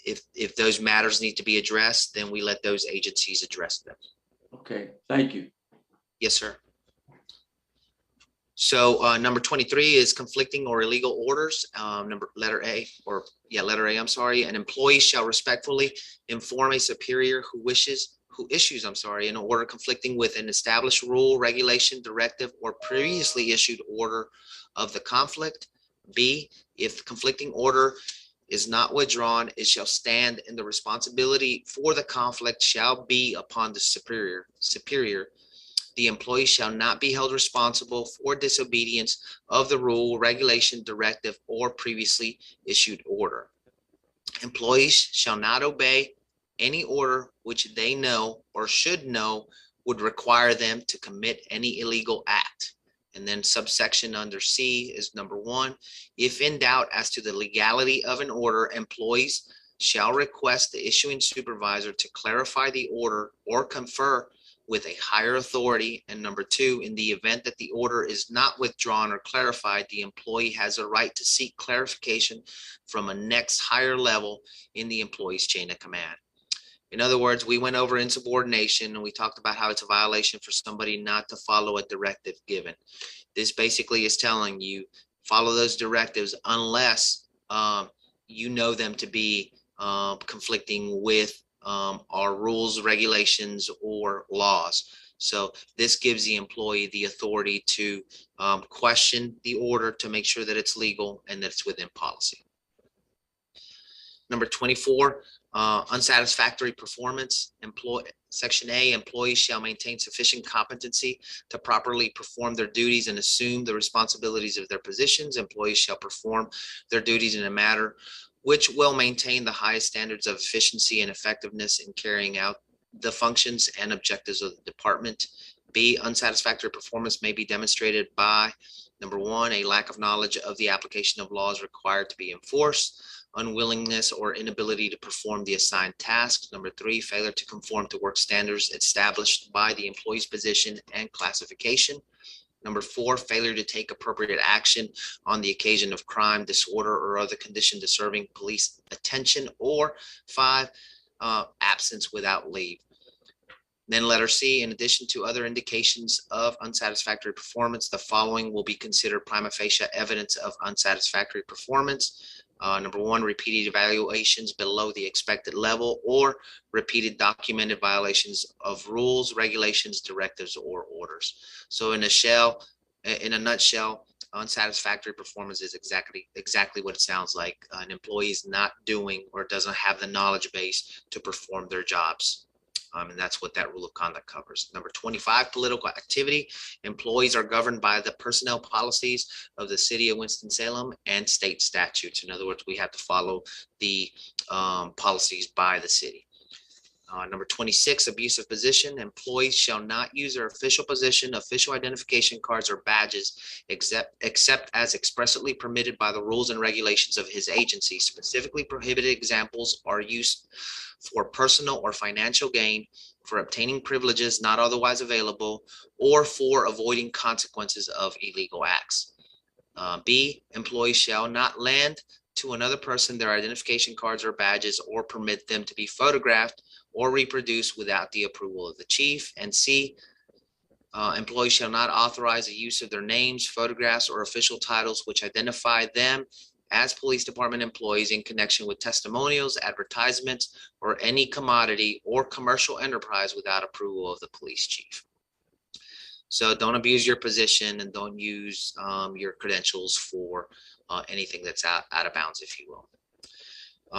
if those matters need to be addressed, then we let those agencies address them. Okay, thank you. Yes, sir. So number 23 is conflicting or illegal orders. Letter A. An employee shall respectfully inform a superior who issues an order conflicting with an established rule, regulation, directive, or previously issued order of the conflict. B, if the conflicting order is not withdrawn, it shall stand, and the responsibility for the conflict shall be upon the superior. The employee shall not be held responsible for disobedience of the rule, regulation, directive, or previously issued order. Employees shall not obey any order which they know or should know would require them to commit any illegal act. And then subsection under C is number 1. If in doubt as to the legality of an order, employees shall request the issuing supervisor to clarify the order or confer with a higher authority. And number two, in the event that the order is not withdrawn or clarified, the employee has a right to seek clarification from a next higher level in the employee's chain of command. In other words, we went over insubordination and we talked about how it's a violation for somebody not to follow a directive given. This basically is telling you follow those directives unless you know them to be conflicting with our rules, regulations, or laws. So this gives the employee the authority to question the order to make sure that it's legal and that it's within policy. Number 24, unsatisfactory performance. Section A, employees shall maintain sufficient competency to properly perform their duties and assume the responsibilities of their positions. Employees shall perform their duties in a manner which will maintain the highest standards of efficiency and effectiveness in carrying out the functions and objectives of the department. B, unsatisfactory performance may be demonstrated by, number one, a lack of knowledge of the application of laws required to be enforced, unwillingness or inability to perform the assigned tasks. Number three, failure to conform to work standards established by the employee's position and classification. Number four, failure to take appropriate action on the occasion of crime, disorder, or other condition deserving police attention. Or five, absence without leave. Then letter C, in addition to other indications of unsatisfactory performance, the following will be considered prima facie evidence of unsatisfactory performance. Number one, repeated evaluations below the expected level, or repeated documented violations of rules, regulations, directives, or orders. So in a nutshell, unsatisfactory performance is exactly what it sounds like. An employee is not doing or doesn't have the knowledge base to perform their jobs. And that's what that rule of conduct covers. Number 25, political activity. Employees are governed by the personnel policies of the city of Winston-Salem and state statutes. In other words, we have to follow the policies by the city. Number 26, abusive position. Employees shall not use their official position, official identification cards, or badges except as expressly permitted by the rules and regulations of his agency. Specifically prohibited examples are used for personal or financial gain, for obtaining privileges not otherwise available, or for avoiding consequences of illegal acts. B, employees shall not lend to another person their identification cards or badges or permit them to be photographed or reproduced without the approval of the chief. And C, employees shall not authorize the use of their names, photographs, or official titles which identify them as police department employees in connection with testimonials, advertisements, or any commodity or commercial enterprise without approval of the police chief. So don't abuse your position and don't use your credentials for anything that's out of bounds, if you will.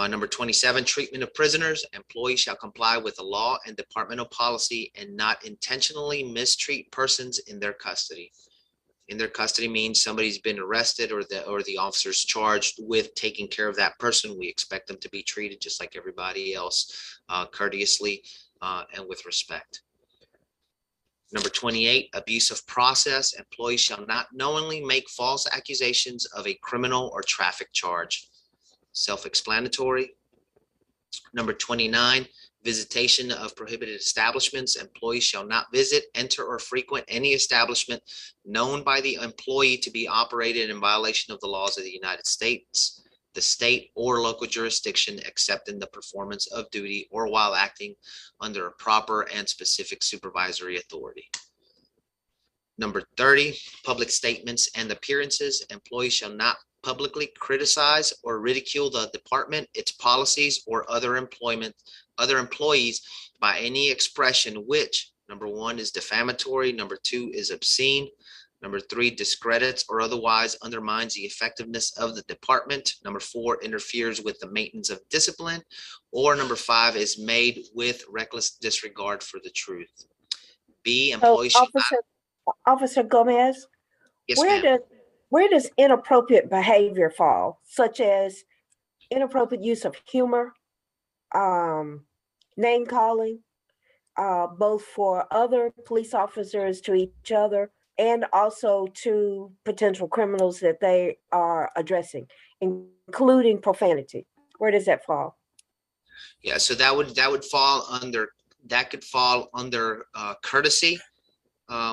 Number 27, treatment of prisoners. Employees shall comply with the law and departmental policy and not intentionally mistreat persons in their custody. In their custody means somebody's been arrested or the officer's charged with taking care of that person. We expect them to be treated just like everybody else, courteously and with respect. Number 28, abusive process. Employees shall not knowingly make false accusations of a criminal or traffic charge. Self-explanatory. Number 29, visitation of prohibited establishments. Employees shall not visit, enter, or frequent any establishment known by the employee to be operated in violation of the laws of the United States, the state, or local jurisdiction, except in the performance of duty or while acting under a proper and specific supervisory authority. Number 30, public statements and appearances. Employees shall not publicly criticize or ridicule the department, its policies, or other employees by any expression which, number one, is defamatory, number two, is obscene, number three, discredits or otherwise undermines the effectiveness of the department, number four, interferes with the maintenance of discipline, or number five, is made with reckless disregard for the truth. B, employees So, Officer Gomez, yes, ma'am. Where does inappropriate behavior fall, such as inappropriate use of humor, name calling, both for other police officers to each other and also to potential criminals that they are addressing, including profanity? Where does that fall? Yeah, so that would fall under That could fall under courtesy,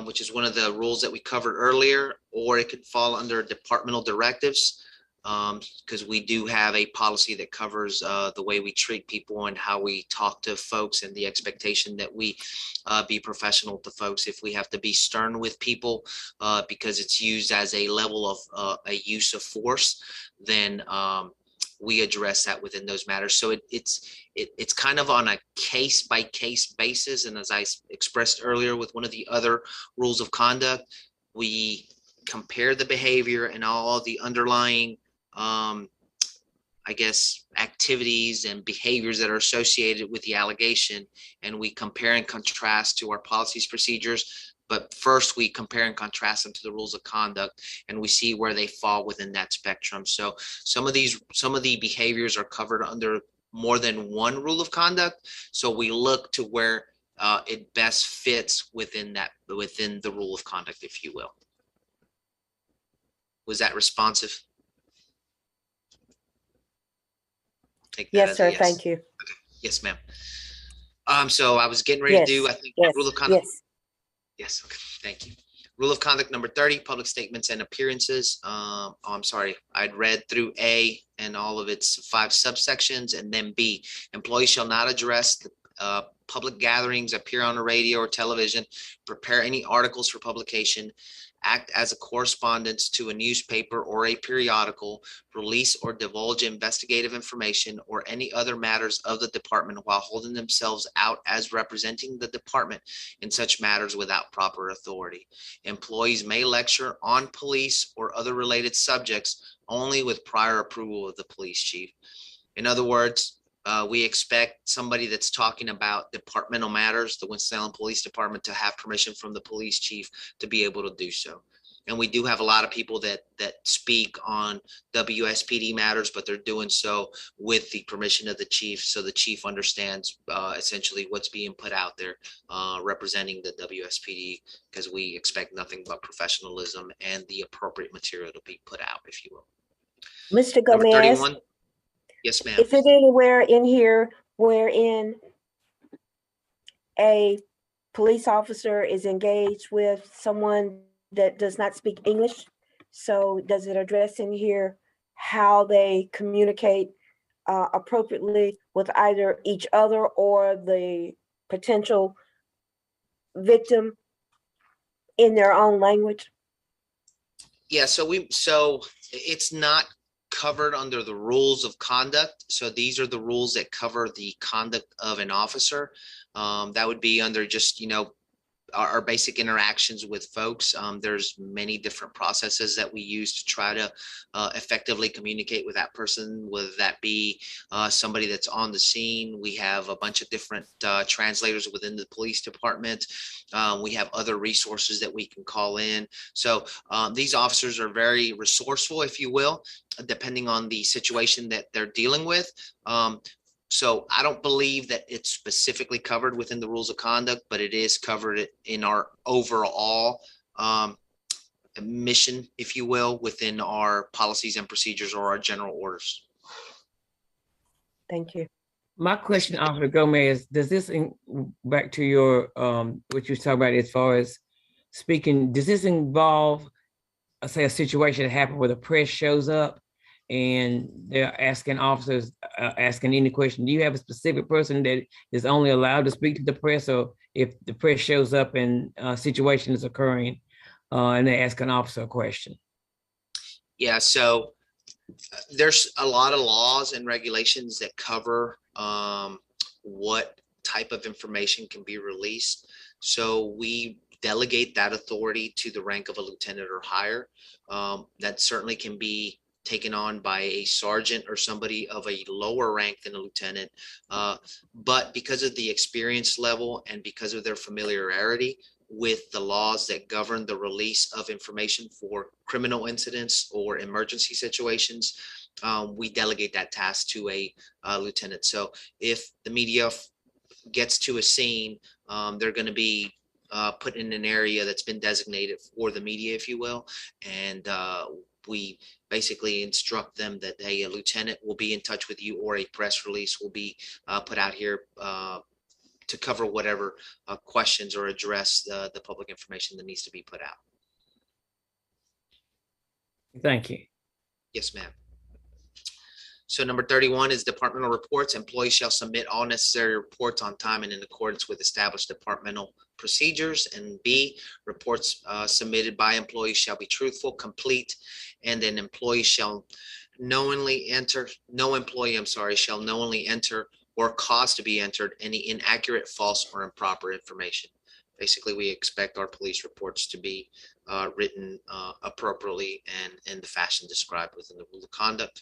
which is one of the rules that we covered earlier, or it could fall under departmental directives, because we do have a policy that covers the way we treat people and how we talk to folks, and the expectation that we be professional to folks. If we have to be stern with people because it's used as a level of a use of force, then we address that within those matters. So it's kind of on a case by case basis. And as I expressed earlier with one of the other rules of conduct, we compare the behavior and all the underlying I guess, activities and behaviors that are associated with the allegation, and we compare and contrast to our policies, procedures. But first, we compare and contrast them to the rules of conduct, and we see where they fall within that spectrum. So some of the behaviors are covered under more than one rule of conduct. So we look to where it best fits within the rule of conduct, if you will. Was that responsive? Yes, sir. Thank you. Okay. Yes, ma'am. So I was getting ready to do, I think, rule of conduct. Yes. Okay. Thank you. Rule of conduct number 30, public statements and appearances. I'm sorry. I'd read through A and all of its 5 subsections, and then B, employees shall not address the public gatherings, appear on the radio or television, prepare any articles for publication, act as a correspondence to a newspaper or a periodical, release or divulge investigative information or any other matters of the department while holding themselves out as representing the department in such matters without proper authority. Employees may lecture on police or other related subjects only with prior approval of the police chief. In other words, we expect somebody that's talking about departmental matters, the Winston-Salem Police Department, to have permission from the police chief to be able to do so. And we do have a lot of people that speak on WSPD matters, but they're doing so with the permission of the chief. So the chief understands essentially what's being put out there representing the WSPD, because we expect nothing but professionalism and the appropriate material to be put out, if you will. Mr. Number Gomez. 31. Yes, ma'am. Is it anywhere in here wherein a police officer is engaged with someone that does not speak English? So does it address in here how they communicate appropriately with either each other or the potential victim in their own language? Yeah, so it's not covered under the rules of conduct. So these are the rules that cover the conduct of an officer. That would be under just, our basic interactions with folks. There's many different processes that we use to try to effectively communicate with that person, whether that be somebody that's on the scene. We have a bunch of different translators within the police department. We have other resources that we can call in. So these officers are very resourceful, if you will, depending on the situation that they're dealing with. So I don't believe that it's specifically covered within the rules of conduct, but it is covered in our overall mission, if you will, within our policies and procedures or our general orders. Thank you. My question, Officer Gomez, does this, back to your, what you talk about as far as speaking, does this involve, say, a situation that happened where the press shows up and they're asking officers, asking any question? Do you have a specific person that is only allowed to speak to the press, or if the press shows up and a situation is occurring and they ask an officer a question? Yeah, so there's a lot of laws and regulations that cover what type of information can be released. So we delegate that authority to the rank of a lieutenant or higher. That certainly can be taken on by a sergeant or somebody of a lower rank than a lieutenant. But because of the experience level and because of their familiarity with the laws that govern the release of information for criminal incidents or emergency situations, we delegate that task to a lieutenant. So if the media gets to a scene, they're going to be put in an area that's been designated for the media, if you will. And we basically instruct them that, hey, a lieutenant will be in touch with you, or a press release will be put out here to cover whatever questions or address the public information that needs to be put out. Thank you. Yes, ma'am. So number 31 is departmental reports. Employees shall submit all necessary reports on time and in accordance with established departmental procedures. And B, reports submitted by employees shall be truthful, complete, and then employees shall knowingly enter, no employee, shall knowingly enter or cause to be entered any inaccurate, false, or improper information. Basically, we expect our police reports to be written appropriately and in the fashion described within the rule of conduct.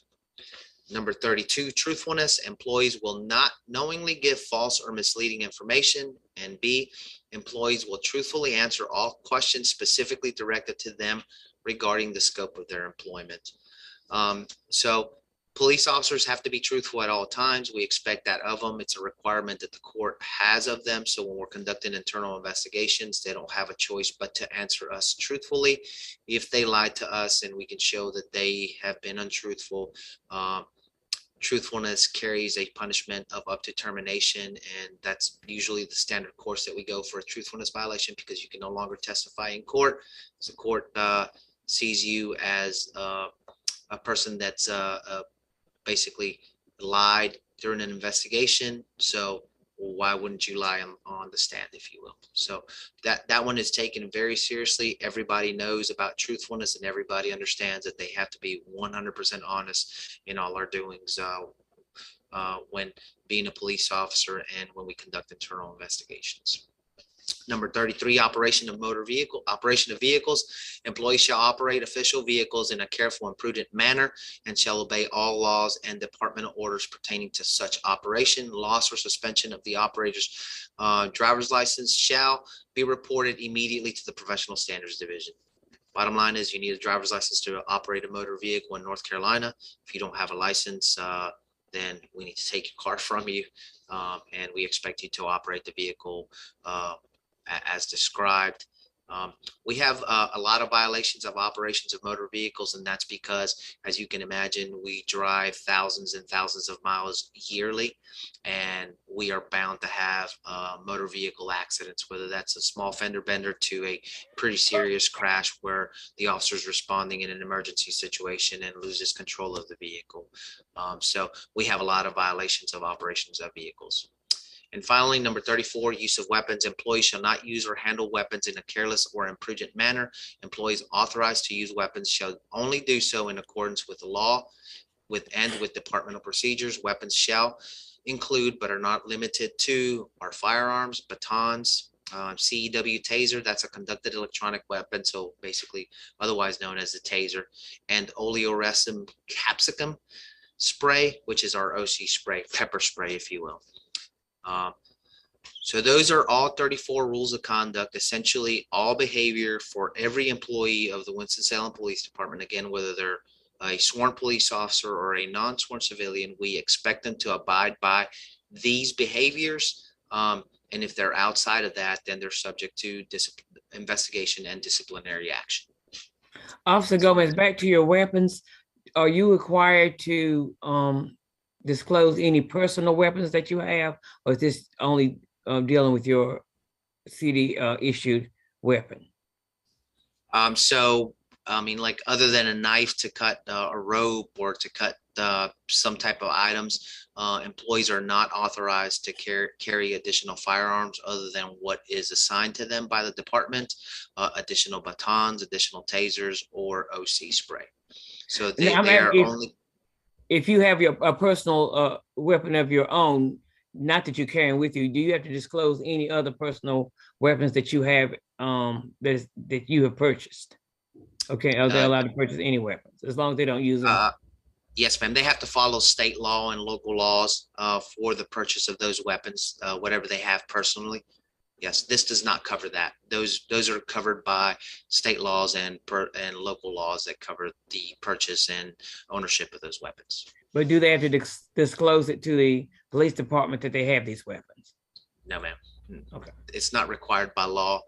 Number 32, truthfulness. Employees will not knowingly give false or misleading information. And B, employees will truthfully answer all questions specifically directed to them regarding the scope of their employment. So police officers have to be truthful at all times. We expect that of them. It's a requirement that the court has of them. So when we're conducting internal investigations, they don't have a choice but to answer us truthfully. If they lied to us and we can show that they have been untruthful, truthfulness carries a punishment of up to termination, and that's usually the standard course that we go for a truthfulness violation, because you can no longer testify in court. So the court sees you as a person that's basically lied during an investigation. So why wouldn't you lie on the stand, if you will? So that one is taken very seriously. Everybody knows about truthfulness, and everybody understands that they have to be 100% honest in all our doings when being a police officer and when we conduct internal investigations. Number 33, operation of vehicles. Employees shall operate official vehicles in a careful and prudent manner and shall obey all laws and departmental orders pertaining to such operation. Loss or suspension of the operator's driver's license shall be reported immediately to the Professional Standards Division. Bottom line is, you need a driver's license to operate a motor vehicle in North Carolina. If you don't have a license, then we need to take your car from you, and we expect you to operate the vehicle as described. We have a lot of violations of operations of motor vehicles, and that's because, as you can imagine, we drive thousands and thousands of miles yearly, and we are bound to have motor vehicle accidents, whether that's a small fender bender to a pretty serious crash where the officer is responding in an emergency situation and loses control of the vehicle. So we have a lot of violations of operations of vehicles. And finally, number 34, use of weapons. Employees shall not use or handle weapons in a careless or imprudent manner. Employees authorized to use weapons shall only do so in accordance with the law and with departmental procedures. Weapons shall include, but are not limited to, our firearms, batons, CEW taser, that's a conducted electronic weapon, so basically otherwise known as the taser, and oleoresin capsicum spray, which is our OC spray, pepper spray, if you will. So those are all 34 rules of conduct, essentially all behavior for every employee of the Winston-Salem Police Department. Again, whether they're a sworn police officer or a non-sworn civilian, we expect them to abide by these behaviors. And if they're outside of that, then they're subject to investigation and disciplinary action. Officer Gomez, back to your weapons. Are you required to disclose any personal weapons that you have, or is this only dealing with your city issued weapon? So, I mean, like, other than a knife to cut a rope or to cut some type of items, employees are not authorized to carry additional firearms other than what is assigned to them by the department, additional batons, additional tasers, or OC spray. So they are only... If you have a personal weapon of your own, not that you're carrying with you, do you have to disclose any other personal weapons that you have that you have purchased? Okay, are they allowed to purchase any weapons as long as they don't use them? Yes, ma'am. They have to follow state law and local laws for the purchase of those weapons, whatever they have personally. Yes, this does not cover that. Those are covered by state laws and local laws that cover the purchase and ownership of those weapons. But do they have to disclose it to the police department that they have these weapons? No, ma'am. Okay. It's not required by law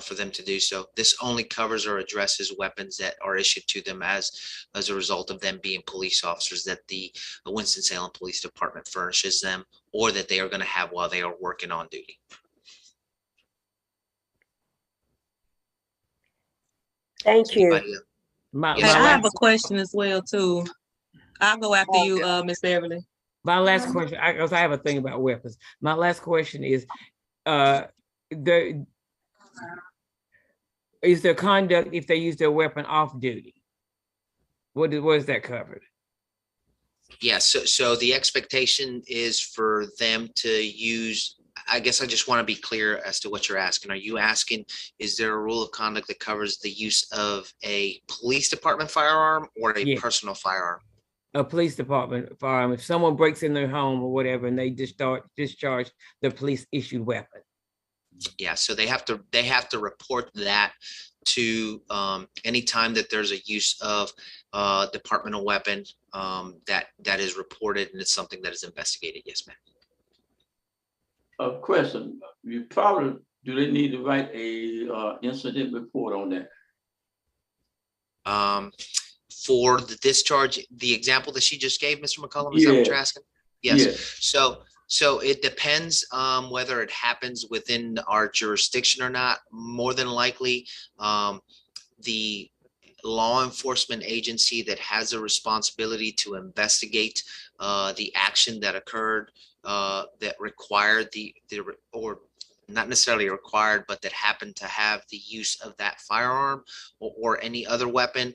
for them to do so. This only covers or addresses weapons that are issued to them as a result of them being police officers that the Winston-Salem Police Department furnishes them, or that they are going to have while they are working on duty. Thank you. Anybody else? Hey, I have a question as well too. I'll go after you, Ms. Beverly. My last question, I have a thing about weapons. My last question is, is there conduct if they use their weapon off duty? What is that covered? Yes, so the expectation is for them to use, I guess I just want to be clear as to what you're asking. Are you asking, is there a rule of conduct that covers the use of a police department firearm or a personal firearm? A police department firearm. If someone breaks in their home or whatever and they discharge the police issued weapon. Yeah, so they have to report that to anytime that there's a use of departmental weapon that is reported, and it's something that is investigated. Yes, ma'am. A question, do they need to write a incident report on that? For the discharge, the example that she just gave, Mr. McCollum, is that what you're asking? Yes. So it depends whether it happens within our jurisdiction or not. More than likely, the law enforcement agency that has a responsibility to investigate the action that occurred that required or not necessarily required, but that happened to have the use of that firearm or any other weapon,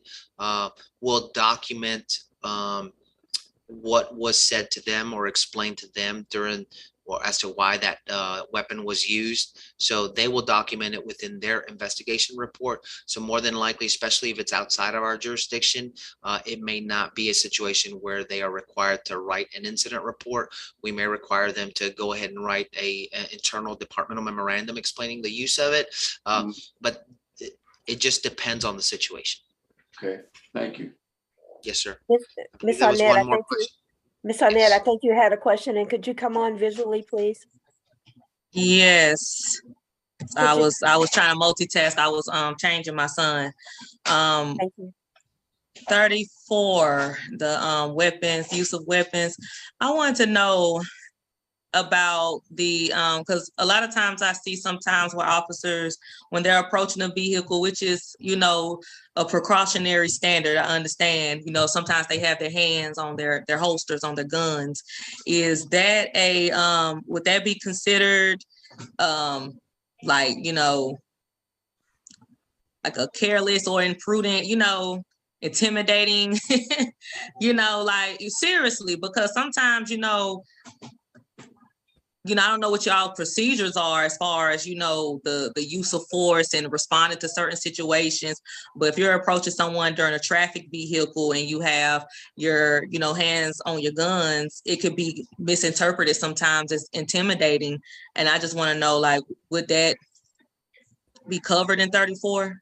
will document what was said to them or explained to them during or as to why that weapon was used. So they will document it within their investigation report. So more than likely, especially if it's outside of our jurisdiction, it may not be a situation where they are required to write an incident report. We may require them to go ahead and write an internal departmental memorandum explaining the use of it. But it just depends on the situation. Okay, thank you. Yes, sir. Ms. Arnett, I think you had a question, and could you come on visually, please? Yes. I was trying to multitask. I was changing my son. Thank you. 34, the weapons, use of weapons. I wanted to know about the because a lot of times I see sometimes where officers, when they're approaching a vehicle, which is, you know, a precautionary standard, I understand, you know, sometimes they have their hands on their holsters on their guns. Is that a would that be considered like, you know, like a careless or imprudent, you know, intimidating, you know, like seriously, because sometimes, you know, I don't know what y'all procedures are as far as, you know, the use of force and responding to certain situations. But if you're approaching someone during a traffic vehicle and you have your, you know, hands on your guns, it could be misinterpreted sometimes as intimidating. And I just want to know, like, would that be covered in 34?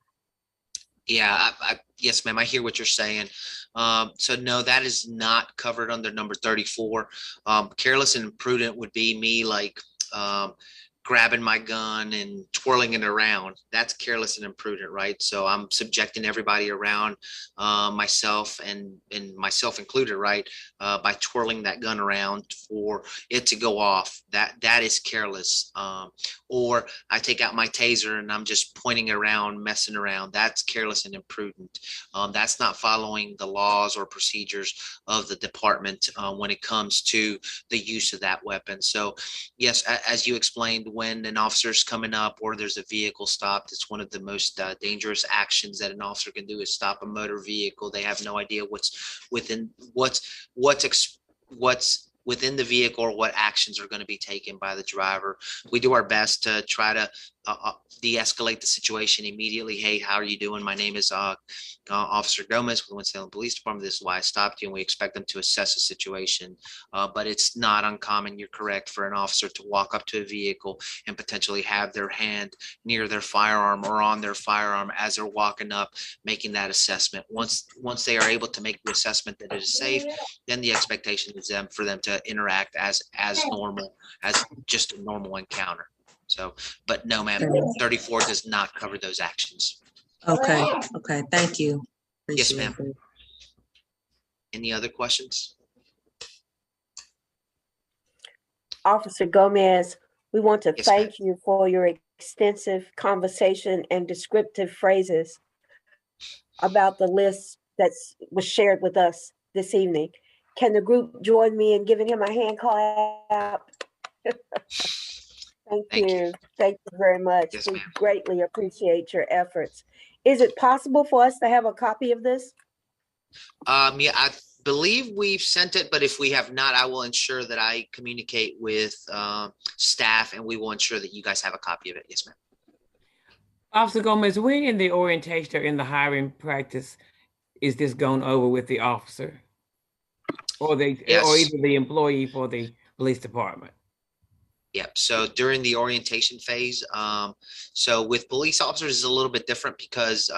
Yeah, yes, ma'am. I hear what you're saying. So no, that is not covered under number 34. Careless and imprudent would be me like grabbing my gun and twirling it around. That's careless and imprudent, right? So I'm subjecting everybody around, myself and myself included, right? By twirling that gun around for it to go off. That is careless. Or I take out my taser and I'm just pointing around, messing around. That's careless and imprudent. That's not following the laws or procedures of the department when it comes to the use of that weapon. So yes, as you explained, when an officer is coming up or there's a vehicle stopped, it's one of the most dangerous actions that an officer can do is stop a motor vehicle. They have no idea what's within within the vehicle or what actions are going to be taken by the driver. We do our best to try to de-escalate the situation immediately. Hey, how are you doing? My name is Officer Gomez with the Winston-Salem Police Department. This is why I stopped you, and we expect them to assess the situation. But it's not uncommon, you're correct, for an officer to walk up to a vehicle and potentially have their hand near their firearm or on their firearm as they're walking up, making that assessment. Once they are able to make the assessment that it is safe, then the expectation is for them to interact as normal, as just a normal encounter. So, but no, ma'am, 34 does not cover those actions. Okay, thank you. Yes, ma'am. Any other questions? Officer Gomez, we want to Yes, ma'am. thank you for your extensive conversation and descriptive phrases about the list that was shared with us this evening. Can the group join me in giving him a hand clap? Thank you. Thank you very much. Yes, We ma'am. greatly appreciate your efforts. Is it possible for us to have a copy of this? Yeah, I believe we've sent it, but if we have not, I will ensure that I communicate with staff and we will ensure that you guys have a copy of it. Yes, ma'am. Officer Gomez, when in the orientation or in the hiring practice is this gone over with the officer? Or or either the employee for the police department? Yep. So during the orientation phase, so with police officers it's a little bit different because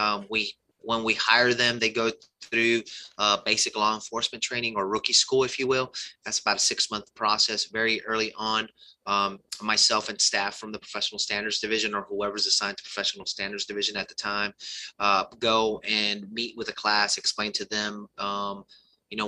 when we hire them, they go through basic law enforcement training or rookie school, if you will. That's about a 6-month process. Very early on, myself and staff from the professional standards division or whoever's assigned to professional standards division at the time go and meet with a class, explain to them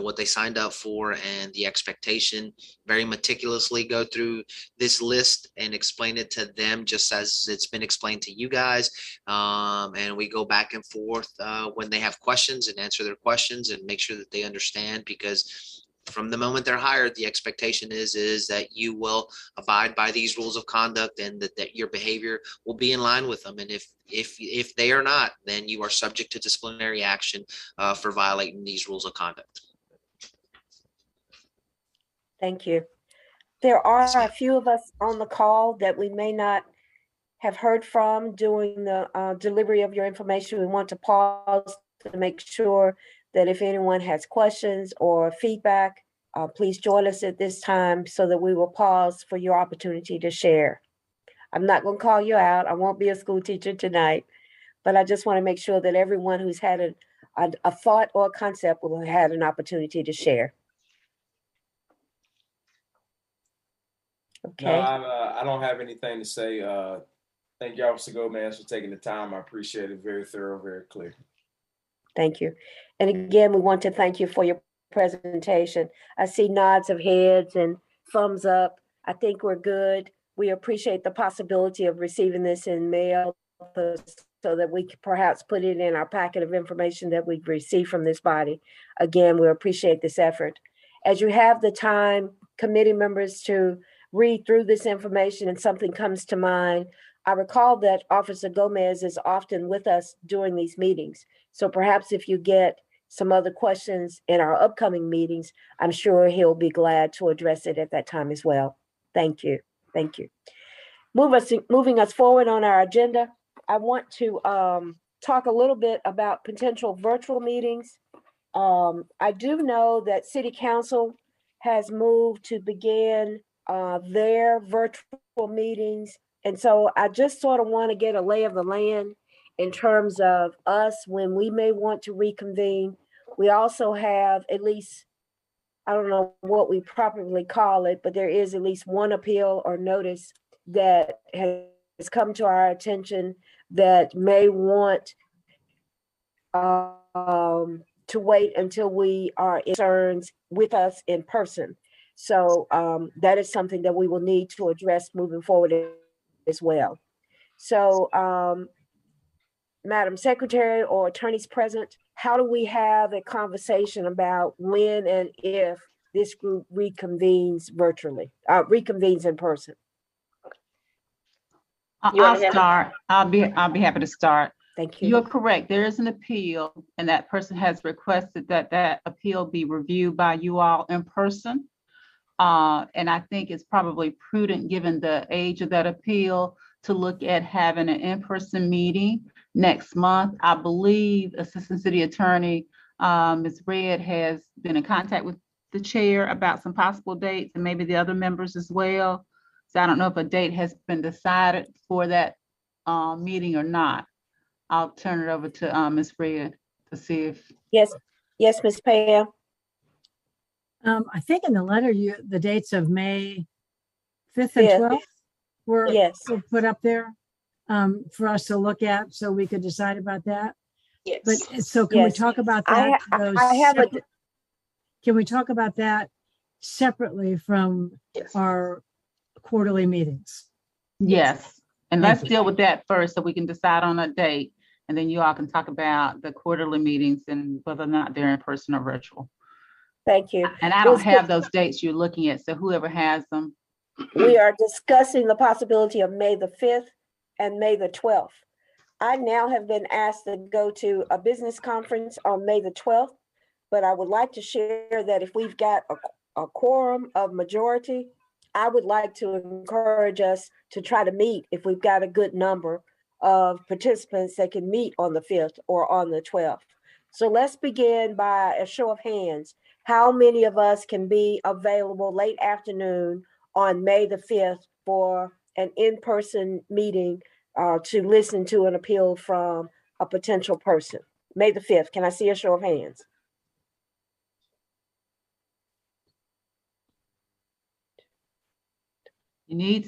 what they signed up for and the expectation, very meticulously go through this list and explain it to them just as it's been explained to you guys. And we go back and forth when they have questions and answer their questions and make sure that they understand, because from the moment they're hired, the expectation is that you will abide by these rules of conduct and that your behavior will be in line with them. And if they are not, then you are subject to disciplinary action for violating these rules of conduct. Thank you. There are a few of us on the call that we may not have heard from during the delivery of your information. We want to pause to make sure that if anyone has questions or feedback, please join us at this time so that we will pause for your opportunity to share. I'm not going to call you out. I won't be a school teacher tonight, but I just want to make sure that everyone who's had a thought or a concept will have had an opportunity to share. Okay. No, I don't have anything to say. Thank you, Officer Gomez, for taking the time. I appreciate it. Very thorough, very clear. Thank you. And again, we want to thank you for your presentation. I see nods of heads and thumbs up. I think we're good. We appreciate the possibility of receiving this in mail so that we could perhaps put it in our packet of information that we've received from this body. Again, we appreciate this effort. As you have the time, committee members, to read through this information and something comes to mind, I recall that Officer Gomez is often with us during these meetings. So perhaps if you get some other questions in our upcoming meetings, I'm sure he'll be glad to address it at that time as well. Thank you. Thank you. Moving us forward on our agenda, I want to talk a little bit about potential virtual meetings. I do know that City Council has moved to begin their virtual meetings. And so I just sort of want to get a lay of the land in terms of us when we may want to reconvene. We also have at least, I don't know what we properly call it, but there is at least one appeal or notice that has come to our attention that may want to wait until we are in concerns with us in person. So that is something that we will need to address moving forward as well. So Madam Secretary or attorneys present, how do we have a conversation about when and if this group reconvenes virtually, reconvenes in person? I'll start. I'll be happy to start. Thank you. You're correct. There is an appeal, and that person has requested that appeal be reviewed by you all in person. And I think it's probably prudent, given the age of that appeal, to look at having an in-person meeting next month. I believe Assistant City Attorney Ms. Red has been in contact with the chair about some possible dates, and maybe the other members as well. So I don't know if a date has been decided for that meeting or not. I'll turn it over to Ms. Red to see if. Yes, Ms. Pam. I think in the letter, the dates of May 5th and 12th were put up there for us to look at, so we could decide about that. Yes. But so can we talk about that? Can we talk about that separately from our quarterly meetings. Yes, and Thank let's you. deal with that first so we can decide on a date. And then you all can talk about the quarterly meetings and whether or not they're in person or virtual. Thank you. And I don't have those dates you're looking at, so whoever has them. We are discussing the possibility of May the 5th and May the 12th. I now have been asked to go to a business conference on May the 12th, but I would like to share that if we've got a quorum of majority, I would like to encourage us to try to meet if we've got a good number of participants that can meet on the 5th or on the 12th. So let's begin by a show of hands. How many of us can be available late afternoon on May the 5th for an in-person meeting to listen to an appeal from a potential person? May the 5th, can I see a show of hands? You need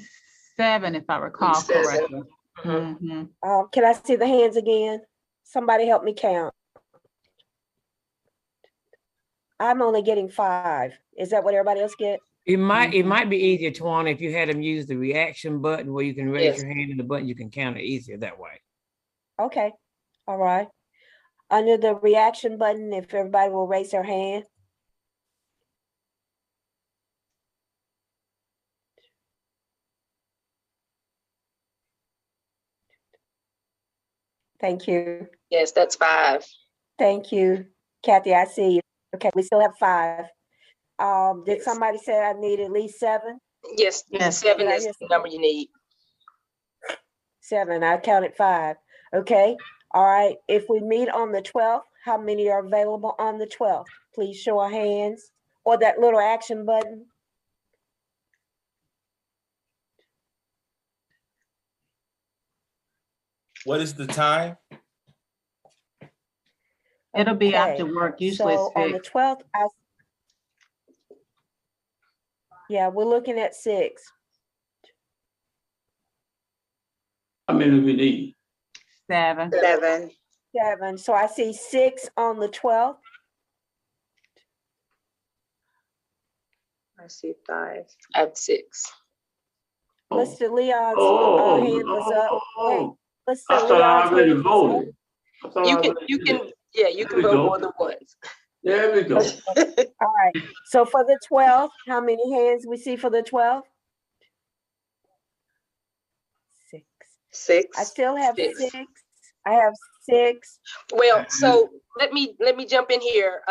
7, if I recall 7. correctly. Mhm. Can I see the hands again? Somebody help me count. I'm only getting 5. Is that what everybody else get? It might be easier, Tawana, if you had them use the reaction button where you can raise your hand and the button, you can count it easier that way. Okay, all right. Under the reaction button, if everybody will raise their hand. Thank you. Yes, that's 5. Thank you, Kathy, I see you. Okay, we still have 5. Did somebody say I need at least 7? Yes, Yes. 7 Did I is hear the number you need. 7, I counted 5. Okay, all right. If we meet on the 12th, how many are available on the 12th? Please show of hands or that little action button. What is the time? It'll be Okay, after work, usually so it's on the 6. 12th, yeah, we're looking at 6. How many do we need? 7. 7. 7. So I see 6 on the 12th. I see 5. I have 6. Oh, Mr. Leon's oh, hand was up. oh. Wait, I Mr. thought I Leon's already hand was up. voted. I thought I You can, already you did. can, yeah, you There can we vote go. more than once. There we go. All right. So for the 12th, how many hands we see for the 12th? 6. 6. I still have 6. 6. I have 6. Well, so let me jump in here.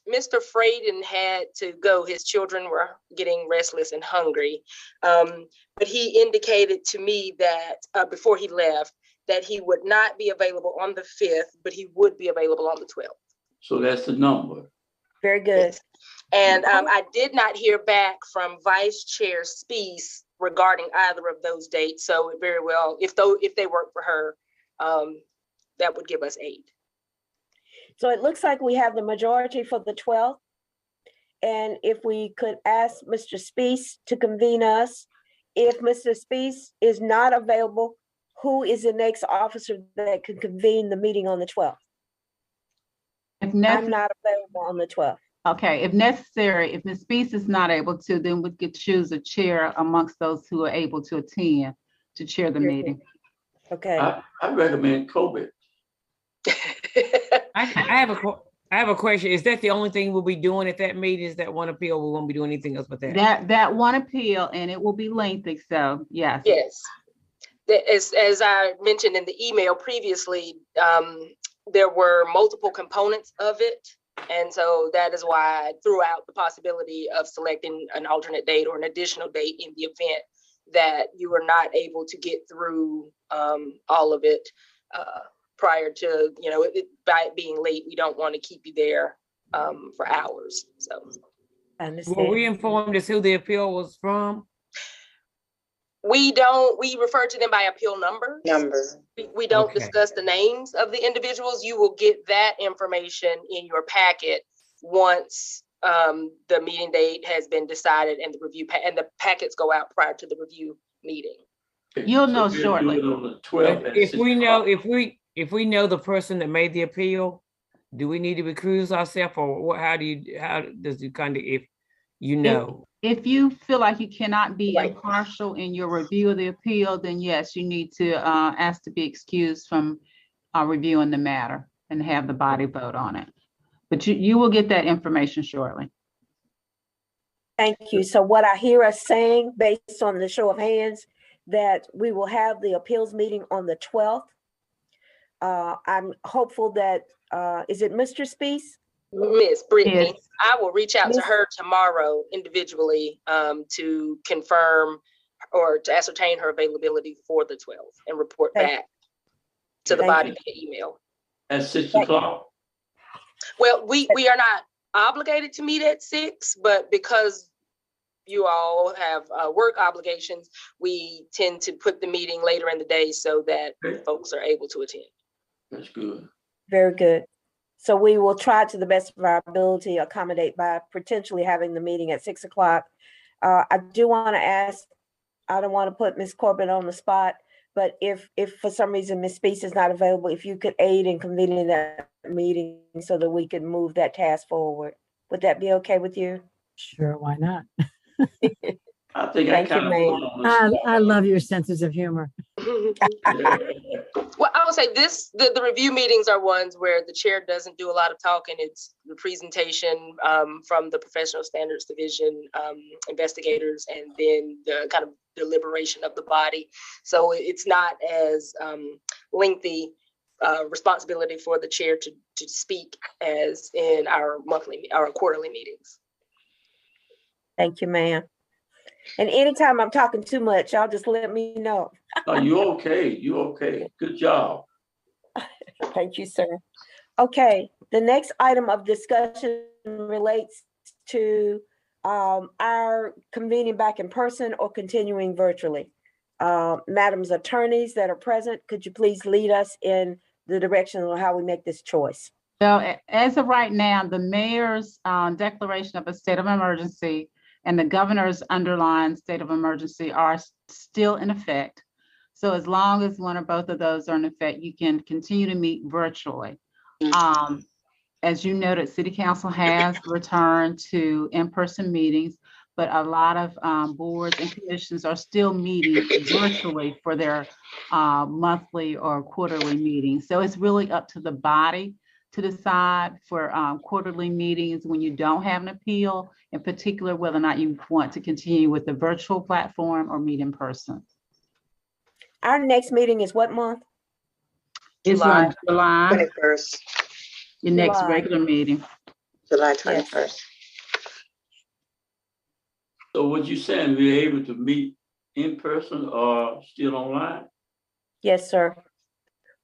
Mr. Fraden had to go. His children were getting restless and hungry. But he indicated to me that before he left, that he would not be available on the 5th, but he would be available on the 12th. So that's the number. Very good. And I did not hear back from Vice Chair Spees regarding either of those dates. So it very well, if they work for her, that would give us 8. So it looks like we have the majority for the 12th. And if we could ask Mr. Spees to convene us, if Mr. Spees is not available, who is the next officer that could convene the meeting on the 12th? If I'm necessary, not available on the 12th. okay, if necessary, if Ms. Spees is not able to, then we could choose a chair amongst those who are able to attend to chair the meeting. Okay. I recommend COVID. I have a question. Is that the only thing we'll be doing at that meeting? Is that one appeal? We won't be doing anything else but that? That one appeal, and it will be lengthy, so yes. Yes. As I mentioned in the email previously, there were multiple components of it. And so that is why I threw out the possibility of selecting an alternate date or an additional date in the event that you were not able to get through all of it prior to, by it being late. We don't want to keep you there for hours. So Were we informed as who the appeal was from? we refer to them by appeal numbers. We don't discuss the names of the individuals. You will get that information in your packet once the meeting date has been decided and the review and the packets go out prior to the review meeting. You'll know shortly. If we know the person that made the appeal, do we need to recuse ourselves, or how does it kind of, if you know? if you feel like you cannot be Right. impartial in your review of the appeal, then yes, you need to ask to be excused from reviewing the matter and have the body vote on it. But you will get that information shortly. Thank you. So what I hear us saying, based on the show of hands, that we will have the appeals meeting on the 12th. I'm hopeful that, is it Mr. Spees? Miss Brittany, Yes. I will reach out to Miss- her tomorrow individually to confirm or to ascertain her availability for the 12th and report Thank back to the Thank body you. via email. At 6 Thank- o'clock. Well, we are not obligated to meet at 6, but because you all have work obligations, we tend to put the meeting later in the day so that Okay. folks are able to attend. That's good. Very good. So we will try to the best of our ability accommodate by potentially having the meeting at 6 o'clock. I do want to ask, I don't want to put Ms. Corbett on the spot, but if for some reason Ms. Spees is not available, if you could aid in convening that meeting so that we can move that task forward. Would that be okay with you? Sure, why not? I think Thank you, I kind ma'am. of. I love your senses of humor. Well, I would say the review meetings are ones where the chair doesn't do a lot of talking. It's the presentation from the professional standards division investigators, and then the kind of deliberation of the body. So it's not as lengthy responsibility for the chair to speak as in our quarterly meetings. Thank you, ma'am. And anytime I'm talking too much, y'all just let me know. No, you okay. You okay. Good job. Thank you, sir. Okay, the next item of discussion relates to our convening back in person or continuing virtually. Madam's attorneys that are present, could you please lead us in the direction of how we make this choice? So as of right now, the mayor's declaration of a state of emergency and the governor's underlying state of emergency are still in effect. So as long as one or both of those are in effect, you can continue to meet virtually. As you noted, City Council has returned to in-person meetings, but a lot of boards and commissions are still meeting virtually for their monthly or quarterly meetings. So it's really up to the body to decide for quarterly meetings when you don't have an appeal, in particular, whether or not you want to continue with the virtual platform or meet in person. Our next meeting is what month? It's on July, 21st, your next July. regular meeting. July Yes. 21st. So what you saying, we're able to meet in person or still online? Yes, sir.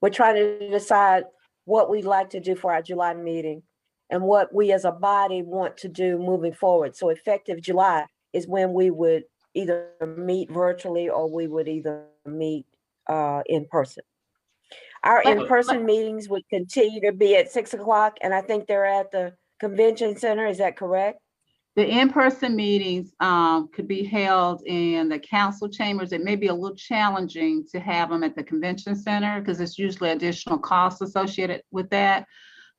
We're trying to decide what we'd like to do for our July meeting and what we as a body want to do moving forward. So effective July is when we would either meet virtually or we would either meet in person. Our in-person meetings would continue to be at 6 o'clock, and I think they're at the convention center. Is that correct? The in-person meetings could be held in the council chambers. It may be a little challenging to have them at the convention center because it's usually additional costs associated with that.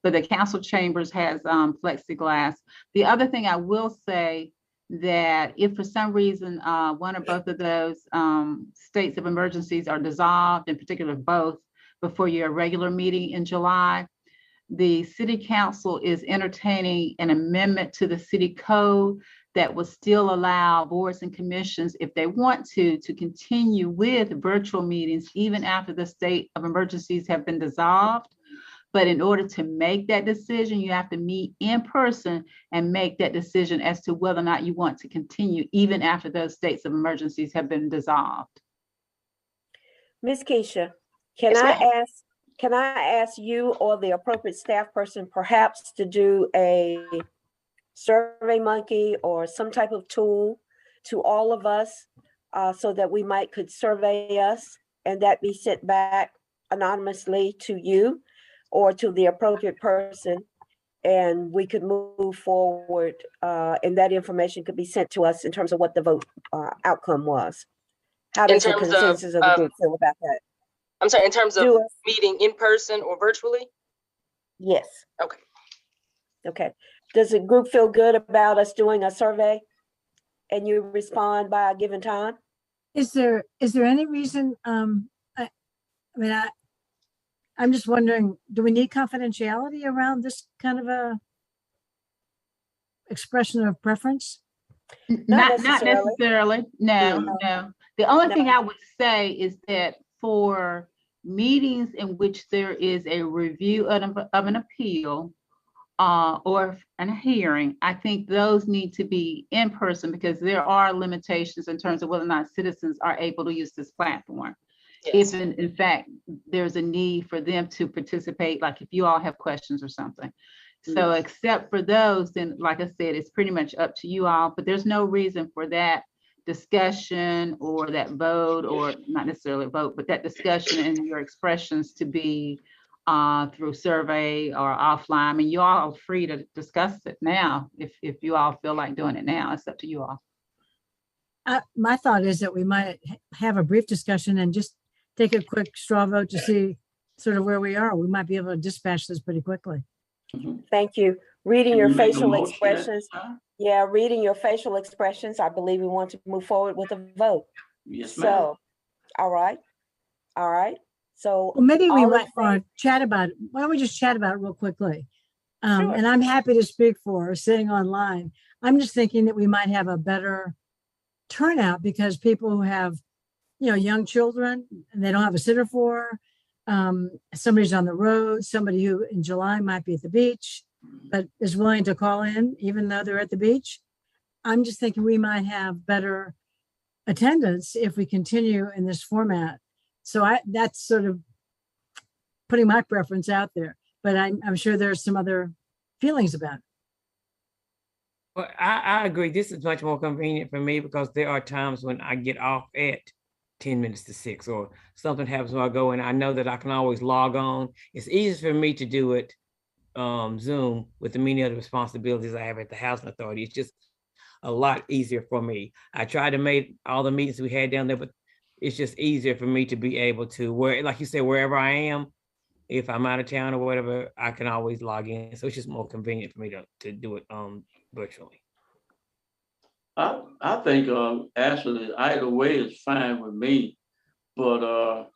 But the council chambers has plexiglass. The other thing I will say that if for some reason one or both of those states of emergencies are dissolved, in particular both, before your regular meeting in July, the city council is entertaining an amendment to the city code that will still allow boards and commissions, if they want to continue with virtual meetings even after the state of emergencies have been dissolved. But in order to make that decision, you have to meet in person and make that decision as to whether or not you want to continue even after those states of emergencies have been dissolved. Ms. Keisha, can I ask you or the appropriate staff person perhaps to do a Survey Monkey or some type of tool to all of us so that we could survey us and that be sent back anonymously to you or to the appropriate person, and we could move forward and that information could be sent to us in terms of what the vote outcome was. How does the consensus of the group feel about that? I'm sorry, in terms of meeting in person or virtually? Yes. Okay. Okay. Does the group feel good about us doing a survey and you respond by a given time? Is there any reason, I'm just wondering, do we need confidentiality around this kind of a expression of preference? Not necessarily. necessarily. No, No. no. The only No. thing I would say is that for meetings in which there is a review of an appeal or a hearing, I think those need to be in person because there are limitations in terms of whether or not citizens are able to use this platform. Yes. If in fact there's a need for them to participate, like if you all have questions or something. So except for those, then like I said, it's pretty much up to you all, but there's no reason for that discussion or that vote, or not necessarily a vote, but that discussion and your expressions to be through survey or offline. I mean, you all are free to discuss it now if you all feel like doing it now. It's up to you all. My thought is that we might have a brief discussion and just take a quick straw vote to see sort of where we are. We might be able to dispatch this pretty quickly. Thank you. Reading Can your you make a facial motion at expressions. that time? Yeah, reading your facial expressions, I believe we want to move forward with a vote. Yes, ma'am. So, all right. So. Well, maybe we all in might favor- chat about it. Why don't we just chat about it real quickly? Sure. And I'm happy to speak for sitting online. I'm just thinking that we might have a better turnout because people who have, young children and they don't have a sitter for, somebody's on the road, somebody who in July might be at the beach, but is willing to call in even though they're at the beach. I'm just thinking we might have better attendance if we continue in this format. So that's sort of putting my preference out there, but I'm sure there's some other feelings about it. Well, I agree. This is much more convenient for me because there are times when I get off at 10 minutes to 6 or something happens when I go and I know that I can always log on. It's easy for me to do it Zoom with the many other responsibilities I have at the Housing Authority. It's just a lot easier for me. I tried to make all the meetings we had down there, but it's just easier for me to be able to, like you said, wherever I am, if I'm out of town or whatever, I can always log in. So it's just more convenient for me to do it virtually. I think actually either way is fine with me, but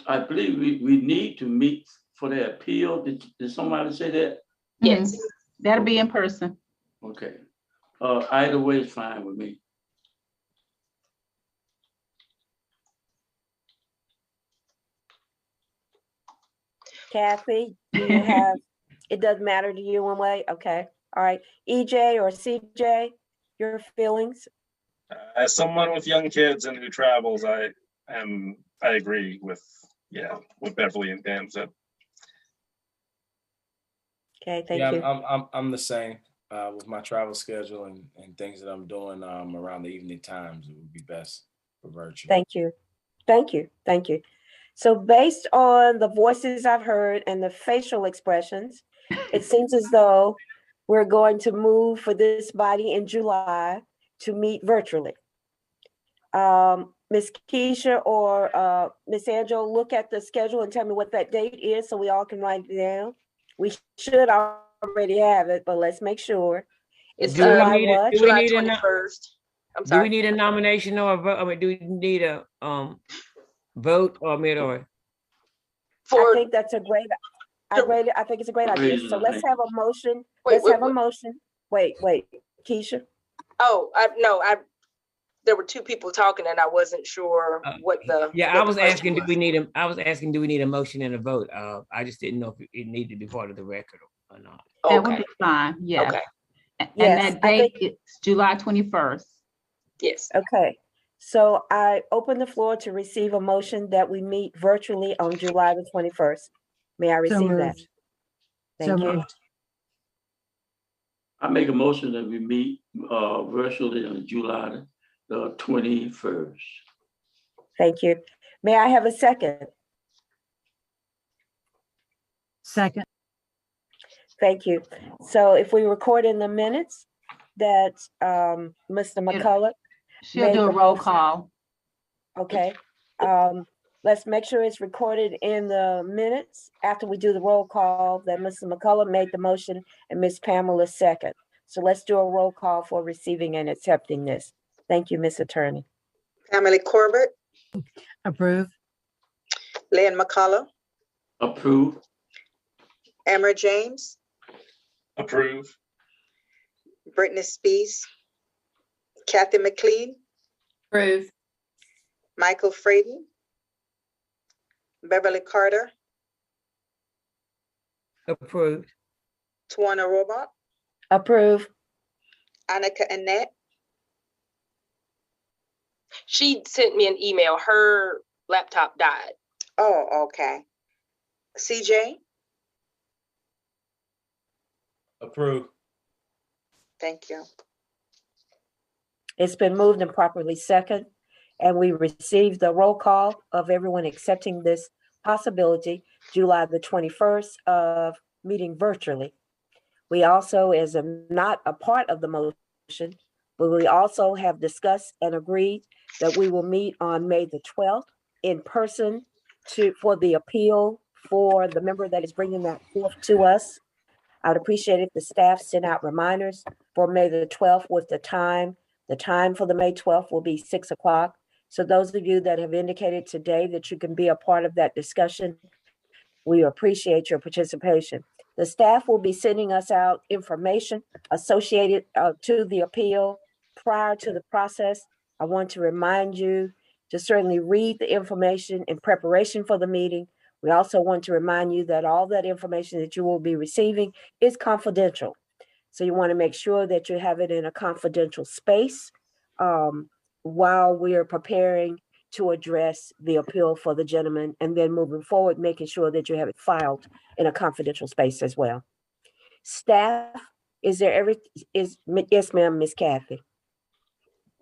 I believe we need to meet for the appeal. Did somebody say that? Yes. That'll be in person. Okay. Either way is fine with me. Kathy, do you have, it doesn't matter to you one way? Okay. All right. EJ or CJ, your feelings? As someone with young kids and who travels, I agree with what Beverly and Pam said. Okay, thank Yeah, you. I'm the same with my travel schedule and things that I'm doing around the evening times. It would be best for virtual. Thank you. Thank you. Thank you. So based on the voices I've heard and the facial expressions, it seems as though we're going to move for this body in July to meet virtually. Ms. Keisha or Ms. Angela, look at the schedule and tell me what that date is so we all can write it down. We should already have it, but let's make sure. It's Do we July need a- what? do we July need a no- 21st. I'm Do sorry. we need a nomination or a vote? I mean, do we need a vote or I For think that's a great, I think it's a great idea. So let's have a motion. Wait, Let's have a motion. Wait, Keisha. there were two people talking and I wasn't sure what the. Yeah, what I the was question asking, was. do we need a motion and a vote? I just didn't know if it needed to be part of the record or not. That would Okay. be fine, yes. Okay. And Yes, that I date think- is July 21st. Yes. Okay, so I open the floor to receive a motion that we meet virtually on July the 21st. May I So receive that? moved. Thank So you. moved. I make a motion that we meet virtually on July the 21st. Thank you. May I have a second? Second. Thank you. So if we record in the minutes that Mr. McCullough, She'll Made do a the roll motion. call. okay, let's make sure it's recorded in the minutes after we do the roll call that Mr. McCullough made the motion and Ms. Pamela second. So let's do a roll call for receiving and accepting this. Thank you, Ms. Attorney. Pamela Corbett, Approve. Lynn McCullough, Approve. Emma James, Approve. Brittany Spees, Kathy McLean, Approve. Michael Fraden, Beverly Carter, Approved. Tawana Robart, Approve. Annika Annette, She sent me an email. Her laptop died. oh, okay. CJ, Approve. thank you. It's been moved and properly second, and we received the roll call of everyone accepting this possibility, July the 21st of meeting virtually. We also, as not a part of the motion, but we also have discussed and agreed that we will meet on May the 12th in person for the appeal for the member that is bringing that forth to us. I'd appreciate if the staff sent out reminders for May the 12th with the time. The time for the May 12th will be 6 o'clock. So those of you that have indicated today that you can be a part of that discussion, we appreciate your participation. The staff will be sending us out information associated to the appeal prior to the process. I want to remind you to certainly read the information in preparation for the meeting. We also want to remind you that all that information that you will be receiving is confidential. So you want to make sure that you have it in a confidential space while we are preparing to address the appeal for the gentleman, and then moving forward, making sure that you have it filed in a confidential space as well. Staff, yes, ma'am, Miss Kathy.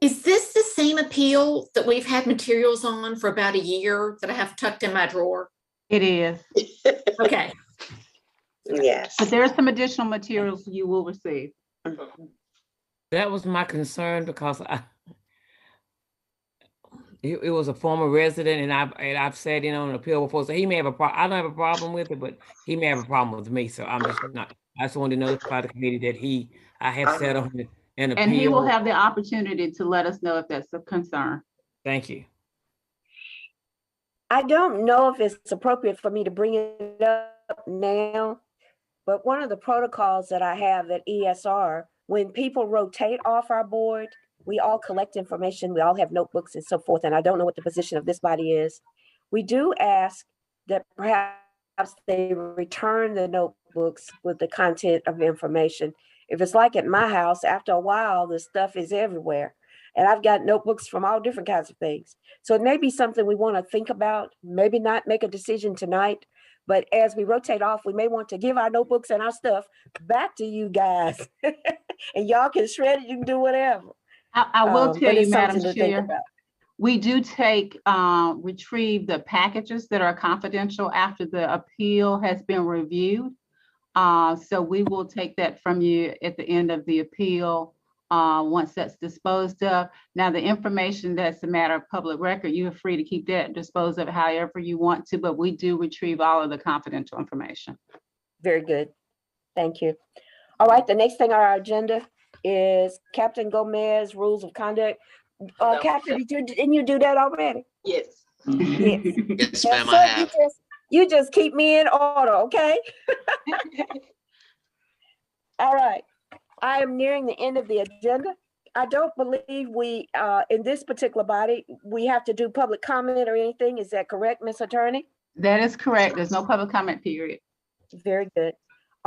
Is this the same appeal that we've had materials on for about a year that I have tucked in my drawer? It is. Okay. Yes. But there are some additional materials you will receive. That was my concern because it was a former resident, and I've sat in on an appeal before, so he may have a problem. I don't have a problem with it, but he may have a problem with me. So I'm just not. I just wanted to notify the committee that I have sat on an appeal. And he will have the opportunity to let us know if that's a concern. Thank you. I don't know if it's appropriate for me to bring it up now, but one of the protocols that I have at ESR, when people rotate off our board, we all collect information, we all have notebooks and so forth, and I don't know what the position of this body is. We do ask that perhaps they return the notebooks with the content of information. If it's like at my house, after a while, the stuff is everywhere. And I've got notebooks from all different kinds of things. So it may be something we want to think about, maybe not make a decision tonight, but as we rotate off, we may want to give our notebooks and our stuff back to you guys. And y'all can shred it, you can do whatever. I will tell you, Madam to Chair, we do retrieve the packages that are confidential after the appeal has been reviewed. So we will take that from you at the end of the appeal once that's disposed of. Now, the information that's a matter of public record, you are free to keep that, dispose of it however you want to, but we do retrieve all of the confidential information. Very good. Thank you. All right, the next thing on our agenda is Captain Gomez Rules of Conduct. No. Captain, didn't you do that already? Yes. Yes. Yes, Now, ma'am, sir, I have. you just keep me in order, okay? All right. I am nearing the end of the agenda. I don't believe we, in this particular body, we have to do public comment or anything. Is that correct, Ms. Attorney? That is correct. There's no public comment period. Very good.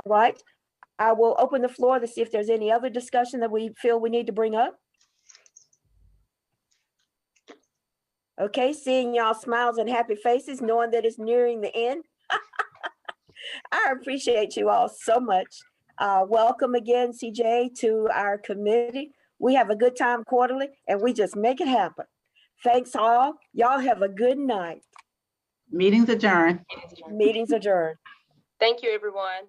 All right. I will open the floor to see if there's any other discussion that we feel we need to bring up. Okay, seeing y'all smiles and happy faces, knowing that it's nearing the end. I appreciate you all so much. Welcome again, CJ, to our committee. We have a good time quarterly and we just make it happen. Thanks all. Y'all have a good night. Meeting's adjourned. Meeting's adjourned. Thank you, everyone.